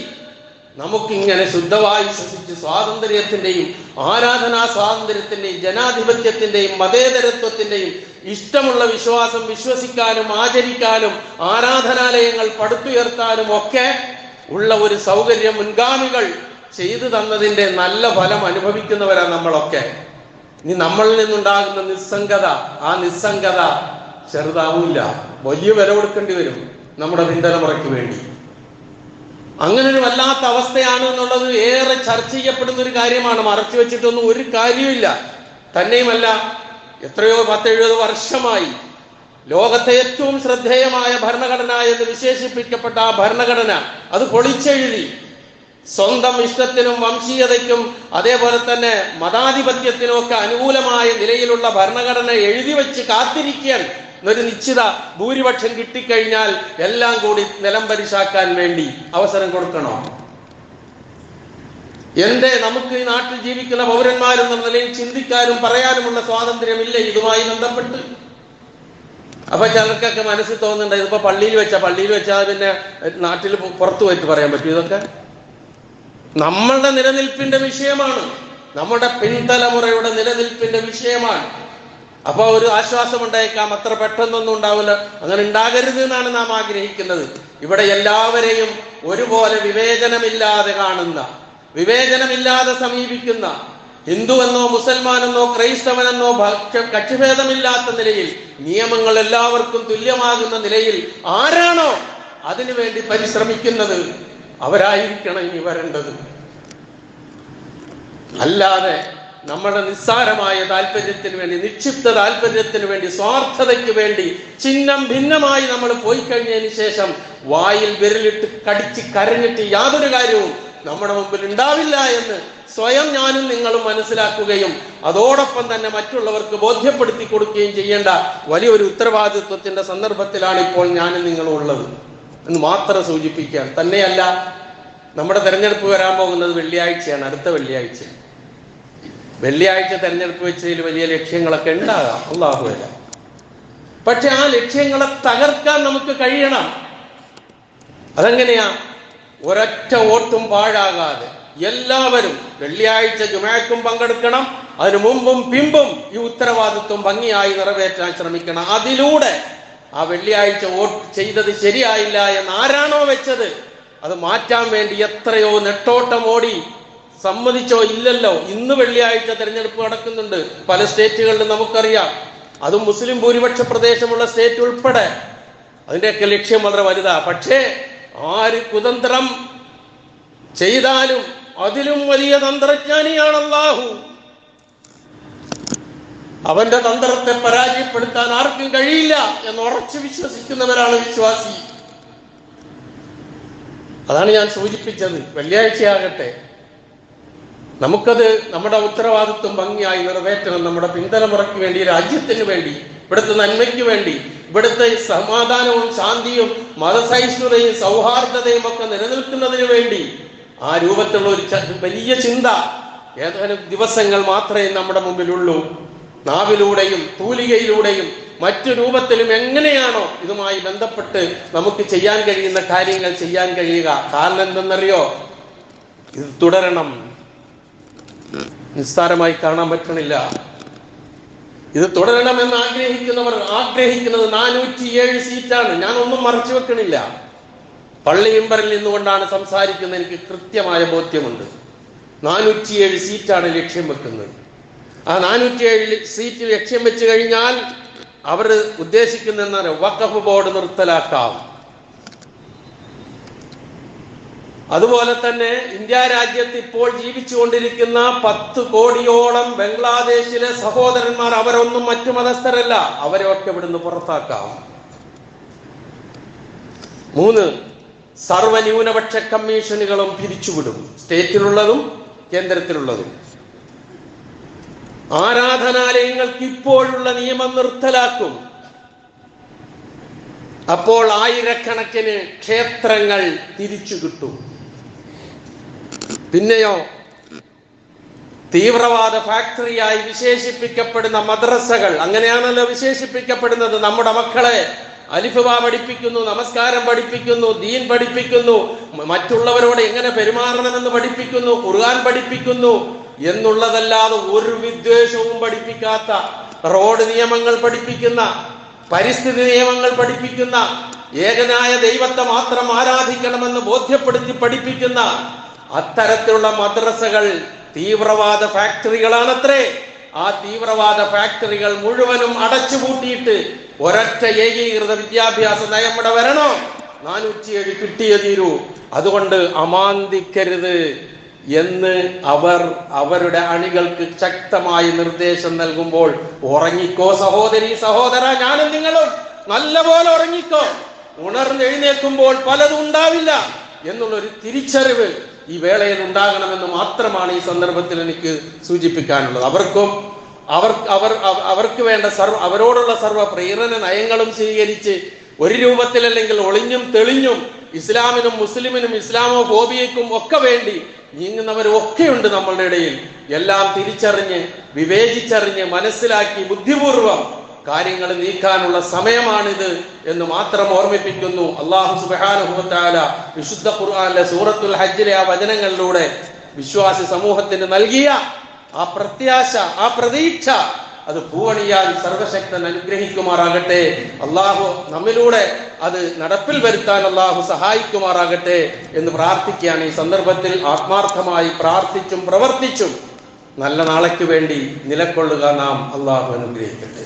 നമുക്കിങ്ങനെ ശുദ്ധവായു ശ്വസിച്ച് സ്വാതന്ത്ര്യത്തിന്റെയും ആരാധനാ സ്വാതന്ത്ര്യത്തിന്റെയും ജനാധിപത്യത്തിന്റെയും മതേതരത്വത്തിന്റെയും ഇഷ്ടമുള്ള വിശ്വാസം വിശ്വസിക്കാനും ആചരിക്കാനും ആരാധനാലയങ്ങൾ പടുത്തുയർത്താനും ഒക്കെ ഉള്ള ഒരു സൗകര്യം മുൻഗാമികൾ ചെയ്തു തന്നതിന്റെ നല്ല ഫലം അനുഭവിക്കുന്നവരാണ് നമ്മളൊക്കെ. ഇനി നമ്മളിൽ നിന്നുണ്ടാകുന്ന നിസ്സംഗത, ആ നിസ്സംഗത ചെറുതാവില്ല, വലിയ വില കൊടുക്കേണ്ടി വരും നമ്മുടെ പിന്തലമുറയ്ക്ക് വേണ്ടി. അങ്ങനെ ഒരു വല്ലാത്ത അവസ്ഥയാണ് എന്നുള്ളത് ഏറെ ചർച്ച ചെയ്യപ്പെടുന്ന ഒരു കാര്യമാണ്. മറച്ചു വെച്ചിട്ടൊന്നും ഒരു കാര്യമില്ല. തന്നെയുമല്ല, എത്രയോ 10-70 വർഷമായി ലോകത്തെ ഏറ്റവും ശ്രദ്ധേയമായ ഭരണഘടന എന്ന് വിശേഷിപ്പിക്കപ്പെട്ട ആ ഭരണഘടന അത് പൊളിച്ചെഴുതി സ്വന്തം ഇഷ്ടത്തിനും വംശീയതയ്ക്കും അതേപോലെ തന്നെ മതാധിപത്യത്തിനും ഒക്കെ അനുകൂലമായ നിലയിലുള്ള ഭരണഘടന എഴുതി വെച്ച് കാത്തിരിക്കാൻ ഒരു നിശ്ചിത ഭൂരിപക്ഷം കിട്ടിക്കഴിഞ്ഞാൽ എല്ലാം കൂടി നിലംപരിശാക്കാൻ വേണ്ടി അവസരം കൊടുക്കണോ? എന്തേ നമുക്ക് ഈ നാട്ടിൽ ജീവിക്കുന്ന പൗരന്മാരെന്ന നിലയിൽ ചിന്തിക്കാനും പറയാനുമുള്ള സ്വാതന്ത്ര്യമില്ല ഇതുമായി ബന്ധപ്പെട്ട്? അപ്പൊ ചിലർക്കൊക്കെ മനസ്സിൽ തോന്നുന്നുണ്ട്, ഇതിപ്പോ പള്ളിയിൽ വെച്ചാൽ പിന്നെ നാട്ടിൽ പുറത്തു പോയിട്ട് പറയാൻ പറ്റും. ഇതൊക്കെ നമ്മളുടെ നിലനിൽപ്പിന്റെ വിഷയമാണ്, നമ്മുടെ പിൻതലമുറയുടെ നിലനിൽപ്പിന്റെ വിഷയമാണ്. അപ്പൊ ഒരു ആശ്വാസം ഉണ്ടായേക്കാം, അത്ര പെട്ടെന്നൊന്നും ഉണ്ടാവില്ല. അങ്ങനെ ഉണ്ടാകരുത് എന്നാണ് നാം ആഗ്രഹിക്കുന്നത്. ഇവിടെ എല്ലാവരെയും ഒരുപോലെ വിവേചനമില്ലാതെ കാണുന്ന, വിവേചനമില്ലാതെ സമീപിക്കുന്ന, ഹിന്ദുവെന്നോ മുസൽമാനെന്നോ ക്രൈസ്തവനെന്നോ കക്ഷിഭേദമില്ലാത്ത നിലയിൽ നിയമങ്ങൾ എല്ലാവർക്കും തുല്യമാകുന്ന നിലയിൽ ആരാണോ അതിനുവേണ്ടി പരിശ്രമിക്കുന്നത് അവരായിരിക്കണം ഇനി വരേണ്ടത്. അല്ലാതെ നമ്മുടെ നിസ്സാരമായ താല്പര്യത്തിന് വേണ്ടി, നിക്ഷിപ്ത താല്പര്യത്തിന് വേണ്ടി, സ്വാർത്ഥതയ്ക്ക് വേണ്ടി ചിഹ്നം ഭിന്നമായി നമ്മൾ പോയി കഴിഞ്ഞതിന് ശേഷം വായിൽ വിരലിട്ട് കടിച്ച് കരഞ്ഞിട്ട് യാതൊരു കാര്യവും നമ്മുടെ മുമ്പിൽ ഉണ്ടാവില്ല എന്ന് സ്വയം ഞാനും നിങ്ങളും മനസ്സിലാക്കുകയും അതോടൊപ്പം തന്നെ മറ്റുള്ളവർക്ക് ബോധ്യപ്പെടുത്തി കൊടുക്കുകയും ചെയ്യേണ്ട വലിയൊരു ഉത്തരവാദിത്വത്തിന്റെ സന്ദർഭത്തിലാണ് ഇപ്പോൾ ഞാനും നിങ്ങളും ഉള്ളത് എന്ന് മാത്രം സൂചിപ്പിക്കാൻ. തന്നെയല്ല, നമ്മുടെ തെരഞ്ഞെടുപ്പ് വരാൻ പോകുന്നത് വെള്ളിയാഴ്ചയാണ്, അടുത്ത വെള്ളിയാഴ്ച. വെള്ളിയാഴ്ച തെരഞ്ഞെടുപ്പ് വെച്ചതിൽ വലിയ ലക്ഷ്യങ്ങളൊക്കെ ഉണ്ടാകാം, അല്ലാഹുവല്ല. പക്ഷെ ആ ലക്ഷ്യങ്ങളെ തകർക്കാൻ നമുക്ക് കഴിയണം. അതെങ്ങനെയാ? ഒരൊറ്റ വോട്ടും പാഴാകാതെ എല്ലാവരും വെള്ളിയാഴ്ച ജുമഅക്കും പങ്കെടുക്കണം. അതിനു മുമ്പും പിമ്പും ഈ ഉത്തരവാദിത്വം ഭംഗിയായി നിറവേറ്റാൻ ശ്രമിക്കണം. അതിലൂടെ ആ വെള്ളിയാഴ്ച വോട്ട് ചെയ്തത് ശരിയായില്ല എന്ന് ആരാണോ വെച്ചത് അത് മാറ്റാൻ വേണ്ടി എത്രയോ നെട്ടോട്ടം ഓടി. സമ്മതിച്ചോ? ഇല്ലല്ലോ. ഇന്ന് വെള്ളിയാഴ്ച തെരഞ്ഞെടുപ്പ് നടക്കുന്നുണ്ട് പല സ്റ്റേറ്റുകളിലും, നമുക്കറിയാം. അതും മുസ്ലിം ഭൂരിപക്ഷ പ്രദേശമുള്ള സ്റ്റേറ്റ് ഉൾപ്പെടെ. അതിന്റെയൊക്കെ ലക്ഷ്യം വളരെ വലുതാ. പക്ഷേ ആര് കുതന്ത്രം ചെയ്താലും അതിലും വലിയ തന്ത്രജ്ഞാനിയാണ് അല്ലാഹു. അവന്റെ തന്ത്രത്തെ പരാജയപ്പെടുത്താൻ ആർക്കും കഴിയില്ല എന്ന് ഉറച്ചു വിശ്വസിക്കുന്നവരാണ് വിശ്വാസി. അതാണ് ഞാൻ സൂചിപ്പിച്ചത്. വെള്ളിയാഴ്ചയാകട്ടെ, നമുക്കത് നമ്മുടെ ഉത്തരവാദിത്വം ഭംഗിയായി നിറവേറ്റണം. നമ്മുടെ പിന്തലമുറയ്ക്ക് വേണ്ടി, രാജ്യത്തിന് വേണ്ടി, ഇവിടുത്തെ നന്മയ്ക്ക് വേണ്ടി, ഇവിടുത്തെ സമാധാനവും ശാന്തിയും മതസഹിഷ്ണുതയും സൗഹാർദ്ദതയും ഒക്കെ നിലനിൽക്കുന്നതിന് വേണ്ടി ആ രൂപത്തിലുള്ള ഒരു വലിയ ചിന്ത ഏതാനും ദിവസങ്ങൾ മാത്രമേ നമ്മുടെ മുമ്പിലുള്ളൂ. നാവിലൂടെയും തൂലികയിലൂടെയും മറ്റു രൂപത്തിലും എങ്ങനെയാണോ ഇതുമായി ബന്ധപ്പെട്ട് നമുക്ക് ചെയ്യാൻ കഴിയുന്ന കാര്യങ്ങൾ ചെയ്യാൻ കഴിയുക. കാരണം എന്തെന്നറിയോ? ഇത് തുടരണം. നിസ്സാരമായി കാണാൻ പറ്റണില്ല. ഇത് തുടരണമെന്ന് ആഗ്രഹിക്കുന്നവർ ആഗ്രഹിക്കുന്നത് 407 സീറ്റാണ്. ഞാനൊന്നും മറച്ചു വെക്കണില്ല. പള്ളി മെമ്പറിൽ നിന്നുകൊണ്ടാണ് സംസാരിക്കുന്നത്. എനിക്ക് കൃത്യമായ ബോധ്യമുണ്ട്. 407 സീറ്റാണ് ലക്ഷ്യം വെക്കുന്നത്. ആ 407 സീറ്റ് ലക്ഷ്യം വെച്ച് കഴിഞ്ഞാൽ അവർ ഉദ്ദേശിക്കുന്ന വഖഫ് ബോർഡ് നിർത്തലാക്കാം. അതുപോലെ തന്നെ ഇന്ത്യ രാജ്യത്ത് ഇപ്പോൾ ജീവിച്ചുകൊണ്ടിരിക്കുന്ന 10 കോടിയോളം ബംഗ്ലാദേശിലെ സഹോദരന്മാർ, അവരൊന്നും മറ്റു മതസ്ഥരല്ല, അവരെ ഒക്കെ ഇവിടുന്ന് പുറത്താക്കാം. 3, സർവ്വന്യൂനപക്ഷ കമ്മീഷനുകളും പിരിച്ചുവിടും, സ്റ്റേറ്റിലുള്ളതും കേന്ദ്രത്തിലുള്ളതും. ആരാധനാലയങ്ങൾക്ക് ഇപ്പോഴുള്ള നിയമം നിർത്തലാക്കും. അപ്പോൾ ആയിരക്കണക്കിന് ക്ഷേത്രങ്ങൾ തിരിച്ചു കിട്ടും. പിന്നെയോ, തീവ്രവാദ ഫാക്ടറിയായി വിശേഷിപ്പിക്കപ്പെടുന്ന മദ്രസകൾ, അങ്ങനെയാണല്ലോ വിശേഷിപ്പിക്കപ്പെടുന്നത്. നമ്മുടെ മക്കളെ അലിഫ് ബാ പഠിപ്പിക്കുന്നു, നമസ്കാരം പഠിപ്പിക്കുന്നു, ദീൻ പഠിപ്പിക്കുന്നു, മറ്റുള്ളവരോട് എങ്ങനെ പെരുമാറണമെന്ന് പഠിപ്പിക്കുന്നു, ഖുർആൻ പഠിപ്പിക്കുന്നു എന്നുള്ളതല്ലാതെ ഒരു വിദ്വേഷവും പഠിപ്പിക്കാത്ത, റോഡ് നിയമങ്ങൾ പഠിപ്പിക്കുന്ന, പരിസ്ഥിതി നിയമങ്ങൾ പഠിപ്പിക്കുന്ന, ഏകനായ ദൈവത്തെ മാത്രം ആരാധിക്കണമെന്ന് ബോധ്യപ്പെടുത്തി പഠിപ്പിക്കുന്ന അത്തരത്തിലുള്ള മദ്രസകൾ തീവ്രവാദ ഫാക്ടറികളാണത്രേ. ആ തീവ്രവാദ ഫാക്ടറികൾ മുഴുവനും അടച്ചുപൂട്ടിയിട്ട് ഒരൊറ്റ ഏകീകൃത വിദ്യാഭ്യാസ നയം ഇവിടെ വരണോ? 407 കിട്ടിയേ തീരൂ. അതുകൊണ്ട് അമാന്തിക്കരുത് എന്ന് അവരുടെ അണികൾക്ക് ശക്തമായി നിർദ്ദേശം നൽകുമ്പോൾ, ഉറങ്ങിക്കോ സഹോദരി സഹോദര, ഞാനും നിങ്ങളും നല്ലപോലെ ഉറങ്ങിക്കോ. ഉണർന്നെഴുന്നേൽക്കുമ്പോൾ പലതും ഉണ്ടാവില്ല എന്നുള്ളൊരു തിരിച്ചറിവ് ഈ വേളയിൽ ഉണ്ടാകണമെന്ന് മാത്രമാണ് ഈ സന്ദർഭത്തിൽ എനിക്ക് സൂചിപ്പിക്കാനുള്ളത്. അവർക്ക് വേണ്ട അവരോടുള്ള സർവ്വ പ്രേരണ നയങ്ങളും സ്വീകരിച്ച് ഒരു രൂപത്തിലല്ലെങ്കിൽ ഒളിഞ്ഞും തെളിഞ്ഞും ഇസ്ലാമിനും മുസ്ലിമിനും ഇസ്ലാമോ ഫോബിയക്കും ഒക്കെ വേണ്ടി നീങ്ങുന്നവരും ഒക്കെയുണ്ട് നമ്മളുടെ ഇടയിൽ. എല്ലാം തിരിച്ചറിഞ്ഞ് വിവേചിച്ചറിഞ്ഞ് മനസ്സിലാക്കി ബുദ്ധിപൂർവം കാര്യങ്ങൾ നീക്കാനുള്ള സമയമാണിത് എന്ന് മാത്രം ഓർമ്മിപ്പിക്കുന്നു. അല്ലാഹു സുബ്ഹാനഹു വ തആല വിശുദ്ധ ഖുർആനിലെ സൂറത്തുൽ ഹജ്ജിലെ ആ വചനങ്ങളിലൂടെ വിശ്വാസി സമൂഹത്തിന് നൽകിയ ആ പ്രത്യാശ, ആ പ്രതീക്ഷ, അത് പൂവണിയാൻ സർവശക്തൻ അനുഗ്രഹിക്കുമാറാകട്ടെ. അള്ളാഹു നമ്മിലൂടെ അത് നടപ്പിൽ വരുത്താൻ അള്ളാഹു സഹായിക്കുമാറാകട്ടെ എന്ന് പ്രാർത്ഥിക്കുകയാണ്. ഈ സന്ദർഭത്തിൽ ആത്മാർത്ഥമായി പ്രാർത്ഥിച്ചും പ്രവർത്തിച്ചും നല്ല നാളേക്ക് വേണ്ടി നിലകൊള്ളുക നാം. അള്ളാഹു അനുഗ്രഹിക്കട്ടെ.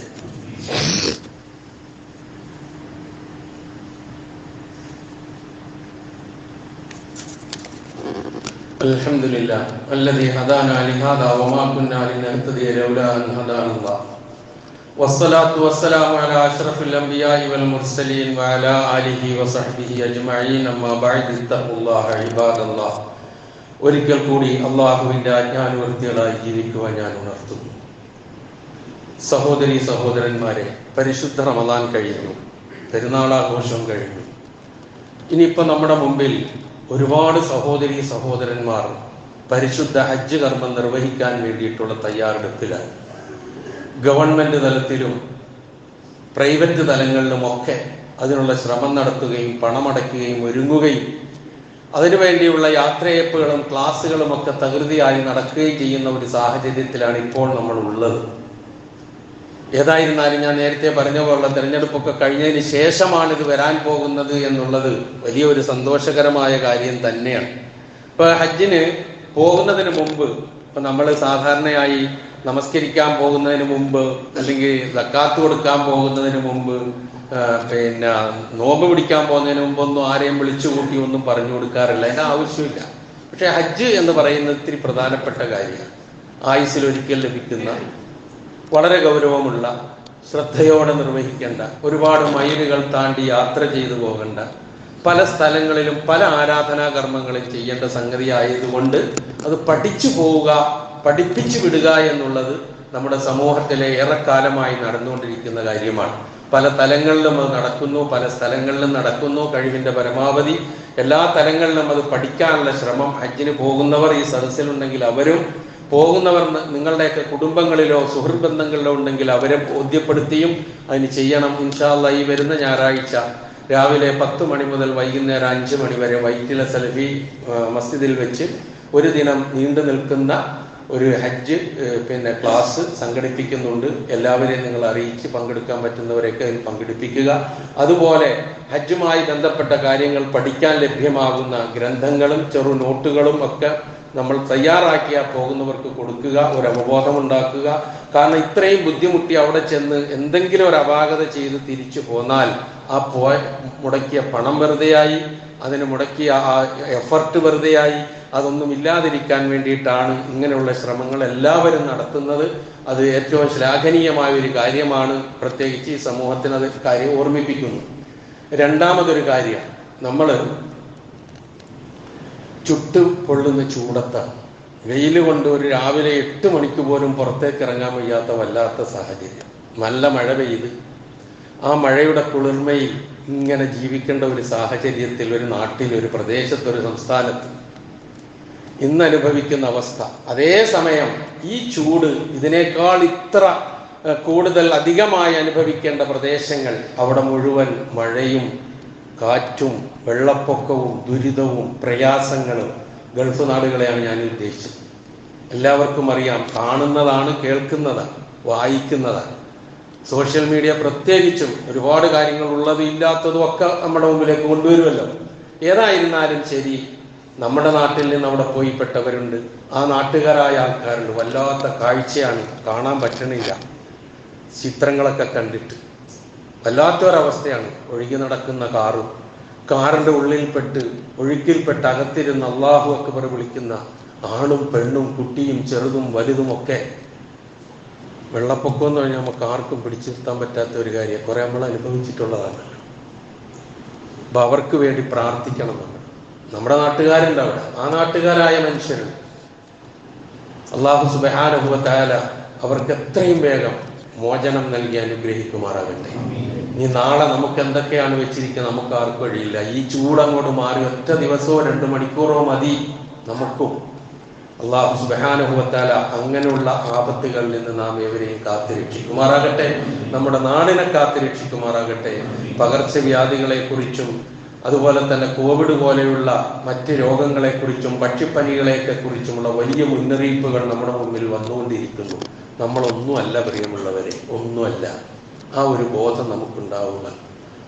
അൽഹംദുലില്ലാ അല്ലദീ ഹദാനാ ലിഹാദാ വമാ കുന്നാ ലിനഹ്തദിയ ലൗലാ അൻ ഹദാനല്ലാഹ് വസ്സലാത്തു വസ്സലാമു അലാ അഷ്റഫിൽ അംബിയാഇ വൽ മുർസലീൻ വഅലാ ആലിഹി വസഹ്ബിഹി അജ്മഈൻ. അമ്മാ ബഅദ്, ഇത്തഖുല്ലാഹ ഇബാദല്ലാഹ്. ഒരിക്കൽ കൂടി അള്ളാഹുവിന്റെ ആജ്ഞാനുവർത്തികളായി ജീവിക്കുവാൻ ഞാൻ ഉണർത്തുന്നു. സഹോദരി സഹോദരന്മാരെ, പരിശുദ്ധ റമദാൻ കഴിഞ്ഞു, പെരുന്നാളാഘോഷം കഴിഞ്ഞു. ഇനിയിപ്പോൾ നമ്മുടെ മുമ്പിൽ ഒരുപാട് സഹോദരി സഹോദരന്മാർ പരിശുദ്ധ ഹജ്ജ് കർമ്മം നിർവഹിക്കാൻ വേണ്ടിയിട്ടുള്ള തയ്യാറെടുപ്പിലാണ്. ഗവൺമെന്റ് തലത്തിലും പ്രൈവറ്റ് തലങ്ങളിലുമൊക്കെ അതിനുള്ള ശ്രമം നടത്തുകയും പണമടയ്ക്കുകയും ഒരുങ്ങുകയും അതിനുവേണ്ടിയുള്ള യാത്രയപ്പുകളും ക്ലാസ്സുകളും ഒക്കെ തകൃതിയായി നടക്കുകയും ചെയ്യുന്ന ഒരു സാഹചര്യത്തിലാണ് ഇപ്പോൾ നമ്മൾ ഉള്ളത്. ഏതായിരുന്നാലും ഞാൻ നേരത്തെ പറഞ്ഞ പോലുള്ള തെരഞ്ഞെടുപ്പൊക്കെ കഴിഞ്ഞതിന് ശേഷമാണ് ഇത് വരാൻ പോകുന്നത് എന്നുള്ളത് വലിയൊരു സന്തോഷകരമായ കാര്യം തന്നെയാണ്. ഇപ്പൊ ഹജ്ജിന് പോകുന്നതിന് മുമ്പ്, ഇപ്പൊ നമ്മൾ സാധാരണയായി നമസ്കരിക്കാൻ പോകുന്നതിന് മുമ്പ് അല്ലെങ്കിൽ സക്കാത്ത് കൊടുക്കാൻ പോകുന്നതിന് മുമ്പ് പിന്നെ നോമ്പ് പിടിക്കാൻ പോകുന്നതിന് മുമ്പൊന്നും ആരെയും വിളിച്ചു കൂട്ടി ഒന്നും പറഞ്ഞു കൊടുക്കാറില്ല. അതിന് ആവശ്യമില്ല. പക്ഷെ ഹജ്ജ് എന്ന് പറയുന്നത് ഇത്തിരി പ്രധാനപ്പെട്ട കാര്യമാണ്. ആയുസ്സിൽ ഒരിക്കൽ ലഭിക്കുന്ന, വളരെ ഗൗരവമുള്ള, ശ്രദ്ധയോടെ നിർവഹിക്കേണ്ട, ഒരുപാട് മൈലുകൾ താണ്ടി യാത്ര ചെയ്തു പോകേണ്ട, പല സ്ഥലങ്ങളിലും പല ആരാധനാകർമ്മങ്ങളും ചെയ്യേണ്ട സംഗതി ആയതുകൊണ്ട് അത് പഠിച്ചു പോവുക, പഠിപ്പിച്ചു വിടുക എന്നുള്ളത് നമ്മുടെ സമൂഹത്തിലെ ഏറെക്കാലമായി നടന്നുകൊണ്ടിരിക്കുന്ന കാര്യമാണ്. പല തലങ്ങളിലും അത് നടക്കുന്നു, പല സ്ഥലങ്ങളിലും നടക്കുന്നു. കഴിവിൻ്റെ പരമാവധി എല്ലാ തലങ്ങളിലും അത് പഠിക്കാനുള്ള ശ്രമം ഹജ്ജിന് പോകുന്നവർ ഈ സദസ്സിലുണ്ടെങ്കിൽ അവരും, പോകുന്നവർ നിങ്ങളുടെയൊക്കെ കുടുംബങ്ങളിലോ സുഹൃത്ത് ബന്ധങ്ങളിലോ ഉണ്ടെങ്കിൽ അവരെ ബോധ്യപ്പെടുത്തിയും അതിന് ചെയ്യണം. ഇൻഷാ അല്ലാഹ് ഈ വരുന്ന ഞായറാഴ്ച രാവിലെ 10 മണി മുതൽ വൈകുന്നേരം 5 മണി വരെ വൈറ്റില സലഫി മസ്ജിദിൽ വെച്ച് ഒരു ദിനം നീണ്ടു നിൽക്കുന്ന ഒരു ഹജ്ജ് ക്ലാസ് സംഘടിപ്പിക്കുന്നുണ്ട്. എല്ലാവരെയും നിങ്ങൾ അറിയിച്ച് പങ്കെടുക്കാൻ പറ്റുന്നവരെയൊക്കെ അതിൽ പങ്കെടുപ്പിക്കുക. അതുപോലെ ഹജ്ജുമായി ബന്ധപ്പെട്ട കാര്യങ്ങൾ പഠിക്കാൻ ലഭ്യമാകുന്ന ഗ്രന്ഥങ്ങളും ചെറു നോട്ടുകളും ഒക്കെ നമ്മൾ തയ്യാറാക്കിയാൽ പോകുന്നവർക്ക് കൊടുക്കുക, ഒരു അവബോധമുണ്ടാക്കുക. കാരണം ഇത്രയും ബുദ്ധിമുട്ടി അവിടെ ചെന്ന് എന്തെങ്കിലും ഒരു അപാകത ചെയ്ത് തിരിച്ചു പോന്നാൽ ആ മുടക്കിയ പണം വെറുതെയായി, അതിന് മുടക്കിയ ആ എഫർട്ട് വെറുതെയായി. അതൊന്നും ഇല്ലാതിരിക്കാൻ വേണ്ടിയിട്ടാണ് ഇങ്ങനെയുള്ള ശ്രമങ്ങൾ എല്ലാവരും നടത്തുന്നത്. അത് ഏറ്റവും ശ്ലാഘനീയമായ ഒരു കാര്യമാണ്. പ്രത്യേകിച്ച് ഈ സമൂഹത്തിന് അത് കാര്യം ഓർമ്മിപ്പിക്കുന്നു. രണ്ടാമതൊരു കാര്യം, നമ്മൾ ചുട്ടു പൊള്ളുന്ന ചൂടത്താണ്, വെയിൽ കൊണ്ട് ഒരു രാവിലെ 8 മണിക്ക് പോലും പുറത്തേക്ക് ഇറങ്ങാൻ വയ്യാത്ത വല്ലാത്ത സാഹചര്യം. നല്ല മഴ പെയ്ത് ആ മഴയുടെ കുളിർമയിൽ ഇങ്ങനെ ജീവിക്കേണ്ട ഒരു സാഹചര്യത്തിൽ ഒരു നാട്ടിൽ, ഒരു പ്രദേശത്ത്, ഒരു സംസ്ഥാനത്ത് ഇന്ന് അനുഭവിക്കുന്ന അവസ്ഥ, അതേസമയം ഈ ചൂട് ഇതിനേക്കാൾ ഇത്ര കൂടുതൽ അധികമായി അനുഭവിക്കേണ്ട പ്രദേശങ്ങൾ, അവിടെ മുഴുവൻ മഴയും കാറ്റും വെള്ളപ്പൊക്കവും ദുരിതവും പ്രയാസങ്ങളും. ഗൾഫ് നാടുകളെയാണ് ഞാൻ ഉദ്ദേശിച്ചത്. എല്ലാവർക്കും അറിയാം, കാണുന്നതാണ്, കേൾക്കുന്നതാണ്, വായിക്കുന്നതാണ്. സോഷ്യൽ മീഡിയ പ്രത്യേകിച്ചും ഒരുപാട് കാര്യങ്ങൾ ഉള്ളതും ഇല്ലാത്തതും ഒക്കെ നമ്മുടെ മുമ്പിലേക്ക് കൊണ്ടുവരുമല്ലോ. ഏതായിരുന്നാലും ശരി, നമ്മുടെ നാട്ടിൽ നിന്ന് അവിടെ പോയി പെട്ടവരുണ്ട്, ആ നാട്ടുകാരായ ആൾക്കാരുണ്ട്. വല്ലാത്ത കാഴ്ചയാണ്, കാണാൻ പറ്റണില്ല. ചിത്രങ്ങളൊക്കെ കണ്ടിട്ട് വല്ലാത്തൊരവസ്ഥയാണ്. ഒഴുകി നടക്കുന്ന കാറിൻ്റെ ഉള്ളിൽപ്പെട്ട് ഒഴുക്കിൽപ്പെട്ട് അകത്തിരുന്ന് അല്ലാഹു അക്ബർ വിളിക്കുന്ന ആണും പെണ്ണും കുട്ടിയും ചെറുതും വലുതുമൊക്കെ. വെള്ളപ്പൊക്കം എന്ന് പറഞ്ഞാൽ നമുക്ക് ആർക്കും പിടിച്ചു നിർത്താൻ പറ്റാത്ത ഒരു കാര്യം, കുറെ നമ്മൾ അനുഭവിച്ചിട്ടുള്ളതാണ്. അപ്പൊ അവർക്ക് വേണ്ടി പ്രാർത്ഥിക്കണം. നമ്മുടെ നാട്ടുകാരുണ്ട് അവിടെ, ആ നാട്ടുകാരായ മനുഷ്യരുണ്ട്. അല്ലാഹു സുബ്ഹാനഹു വ തആല അവർക്ക് എത്രയും വേഗം മോചനം നൽകി അനുഗ്രഹിക്കുമാറാകട്ടെ. ഇനി നാളെ നമുക്ക് എന്തൊക്കെയാണ് വെച്ചിരിക്കുന്നത് നമുക്ക് ആർക്കും കഴിയില്ല. ഈ ചൂടങ്ങോട്ട് മാറി ഒറ്റ ദിവസമോ 2 മണിക്കൂറോ മതി നമുക്കും. അല്ലാഹു സുബ്ഹാനഹു വ തആല അങ്ങനെയുള്ള ആപത്തുകളിൽ നിന്ന് നാം ഏവരെയും കാത്തുരക്ഷിക്കുമാറാകട്ടെ. നമ്മുടെ നാടിനെ കാത്തുരക്ഷിക്കുമാറാകട്ടെ. പകർച്ചവ്യാധികളെ കുറിച്ചും അതുപോലെ തന്നെ കോവിഡ് പോലെയുള്ള മറ്റ് രോഗങ്ങളെക്കുറിച്ചും പക്ഷിപ്പനികളെയൊക്കെ കുറിച്ചുമുള്ള വലിയ മുന്നറിയിപ്പുകൾ നമ്മുടെ മുമ്പിൽ വന്നുകൊണ്ടിരിക്കുന്നു. നമ്മളൊന്നുമല്ല പ്രിയമുള്ളവരെ, ഒന്നുമല്ല. ആ ഒരു ബോധം നമുക്കുണ്ടാവുക,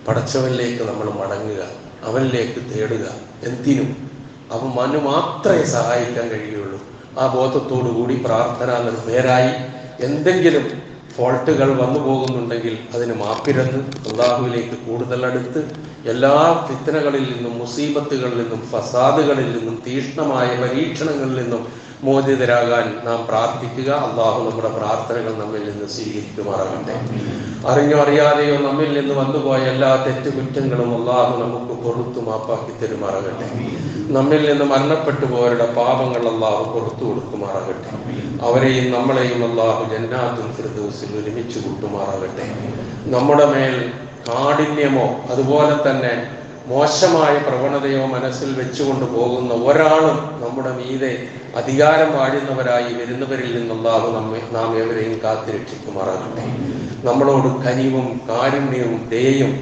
പടച്ചവനിലേക്ക് നമ്മൾ മടങ്ങുക, അവനിലേക്ക് തേടുക. എന്തിനും അവന് മാത്രമേ സഹായിക്കാൻ കഴിയുള്ളൂ. ആ ബോധത്തോടു കൂടി പ്രാർത്ഥന നിർഭയരായി എന്തെങ്കിലും ഫോൾട്ടുകൾ വന്നു പോകുന്നുണ്ടെങ്കിൽ അതിന് മാപ്പിരന്ന് അല്ലാഹുവിലേക്ക് കൂടുതൽ അടുത്ത് എല്ലാ ഫിത്നകളിൽ നിന്നും, മുസീബത്തുകളിൽ നിന്നും, ഫസാദുകളിൽ നിന്നും, തീക്ഷ്ണമായ പരീക്ഷണങ്ങളിൽ നിന്നും മോചിതരാകാൻ നാം പ്രാർത്ഥിക്കുക. അല്ലാഹു നമ്മുടെ പ്രാർത്ഥനകൾ നമ്മിൽ നിന്ന് സ്വീകരിക്കുമാറാകട്ടെ. അറിഞ്ഞോ അറിയാതെയോ നമ്മിൽ നിന്ന് വന്നുപോയ എല്ലാ തെറ്റുകുറ്റങ്ങളും അല്ലാഹു നമുക്ക് പുറത്തു മാപ്പാക്കി തരുമാറാകട്ടെ. നമ്മിൽ നിന്ന് മരണപ്പെട്ടു പോയവരുടെ പാപങ്ങൾ അല്ലാഹു പുറത്തു കൊടുക്കുമാറാകട്ടെ. അവരെയും നമ്മളെയും അല്ലാഹു ജന്നാത്തുൽ ഫിർദൗസിൽ ഒരുമിച്ച് കൂട്ടുമാറാകട്ടെ. നമ്മുടെ മേൽ കാഠിന്യമോ അതുപോലെ തന്നെ മോശമായ പ്രവണതയോ മനസ്സിൽ വെച്ചുകൊണ്ട് പോകുന്ന ഒരാളും നമ്മുടെ മീതെ അധികാരം വാഴുന്നവരായി വരുന്നവരിൽ നിന്നുള്ള നാം ഏവരെയും കാത്തുരക്ഷിക്കുമാറാകട്ടെ. നമ്മളോട് കനിവും കാരുണ്യവും ദയയും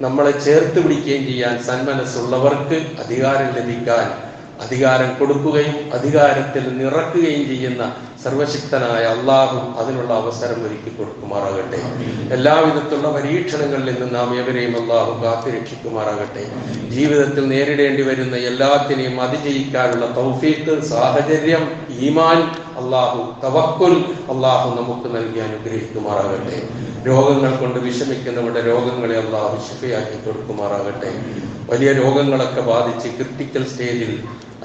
നമ്മളെ ചേർത്ത് പിടിക്കുകയും ചെയ്യാൻ സന്മനസ്സുള്ളവർക്ക് അധികാരം ലഭിക്കാൻ അധികാരം കൊടുക്കുകയും അധികാരത്തിൽ നിറക്കുകയും ചെയ്യുന്ന സർവശക്തനായ അല്ലാഹു അതിനുള്ള അവസരം ഒരുക്കി കൊടുക്കുമാറാകട്ടെ. എല്ലാവിധത്തിലുള്ള പരീക്ഷണങ്ങളിൽ നിന്ന് നാം ഏവരെയും അല്ലാഹു കാത്തുരക്ഷിക്കുമാറാകട്ടെ. ജീവിതത്തിൽ നേരിടേണ്ടി വരുന്ന എല്ലാത്തിനെയും അതിജയിക്കാനുള്ള തൗഫീഖ്, സാഹചര്യം, ഈമാൻ അല്ലാഹു, തവക്കുൽ അല്ലാഹു നമുക്ക് നൽകി അനുഗ്രഹിക്കുമാറാകട്ടെ. രോഗങ്ങൾ കൊണ്ട് വിഷമിക്കുന്നവരുടെ രോഗങ്ങളെ അല്ലാഹു ശിഫയാക്കി കൊടുക്കുമാറാകട്ടെ. വലിയ രോഗങ്ങളൊക്കെ ബാധിച്ച് ക്രിട്ടിക്കൽ സ്റ്റേജിൽ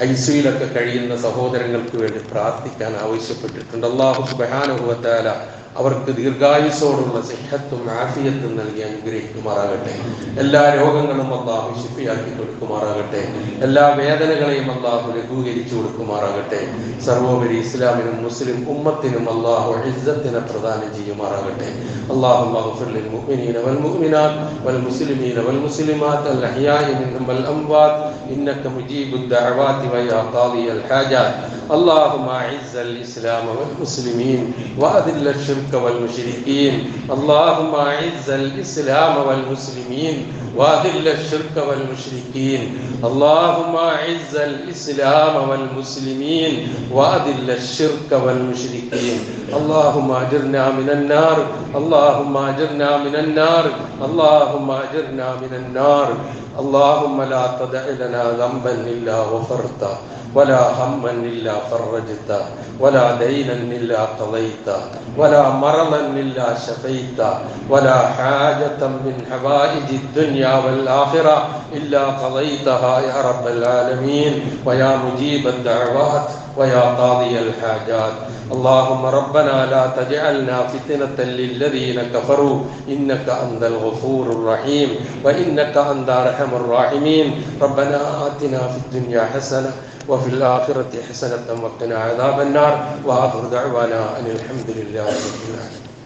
ICUയിലൊക്കെ കഴിയുന്ന സഹോദരങ്ങൾക്ക് വേണ്ടി പ്രാർത്ഥിക്കാൻ ആവശ്യപ്പെട്ടിട്ടുണ്ട്. അല്ലാഹു സുബ്ഹാനഹു വ തആല അവർക്ക് ദീർഘായുസോടുള്ള സിഹത്തും ആഫിയത്തും നൽകി അനുഗ്രഹിക്കുമാറാകട്ടെ. എല്ലാ രോഗങ്ങളും അല്ലാഹു ശിഫയാക്കി കൊടുക്കുമാറാകട്ടെ. എല്ലാ വേദനകളെയും അല്ലാഹു ലഘൂകരിച്ചു കൊടുക്കുമാറാകട്ടെ. സർവോപരി ഇസ്ലാമിനും മുസ്ലിം ഉമ്മത്തിനും അല്ലാഹു ഇസ്സത്തിനെ പ്രദാനം ചെയ്യുമാറാകട്ടെ. اللهم اغفر للمؤمنين والمؤمنات والمسلمين والمسلمات الأحياء منهم والأموات إنك مجيب الدعوات ويا قاضي الحاجات. اللهم أعز الإسلام والمسلمين وأذل الشرك والمشركين. اللهم أعز الإسلام والمسلمين وأذل الشرك والمشركين. اللهم أعز الإسلام والمسلمين وأذل الشرك والمشركين. اللهم أجرنا من النار. اللهم أجرنا من النار. اللهم أجرنا من النار. اللهم لا تدع لنا ذنبا إلا غفرته ولا هما إلا فرجته ولا دينا إلا قضيته ولا مرضا إلا شفيته ولا حاجة من حوائج الدنيا والآخرة إلا قضيتها يا رب العالمين ويا مجيب الدعوات ويا قاضي الحاجات. اللهم ربنا لا تجعلنا فتنة للذين كفروا إنك أنت الغفور الرحيم وإنك أنت أرحم الراحمين. ربنا آتنا في الدنيا حسنة وفي الآخرة حسنة وقنا عذاب النار. وآخر دعوانا أن الحمد لله رب العالمين.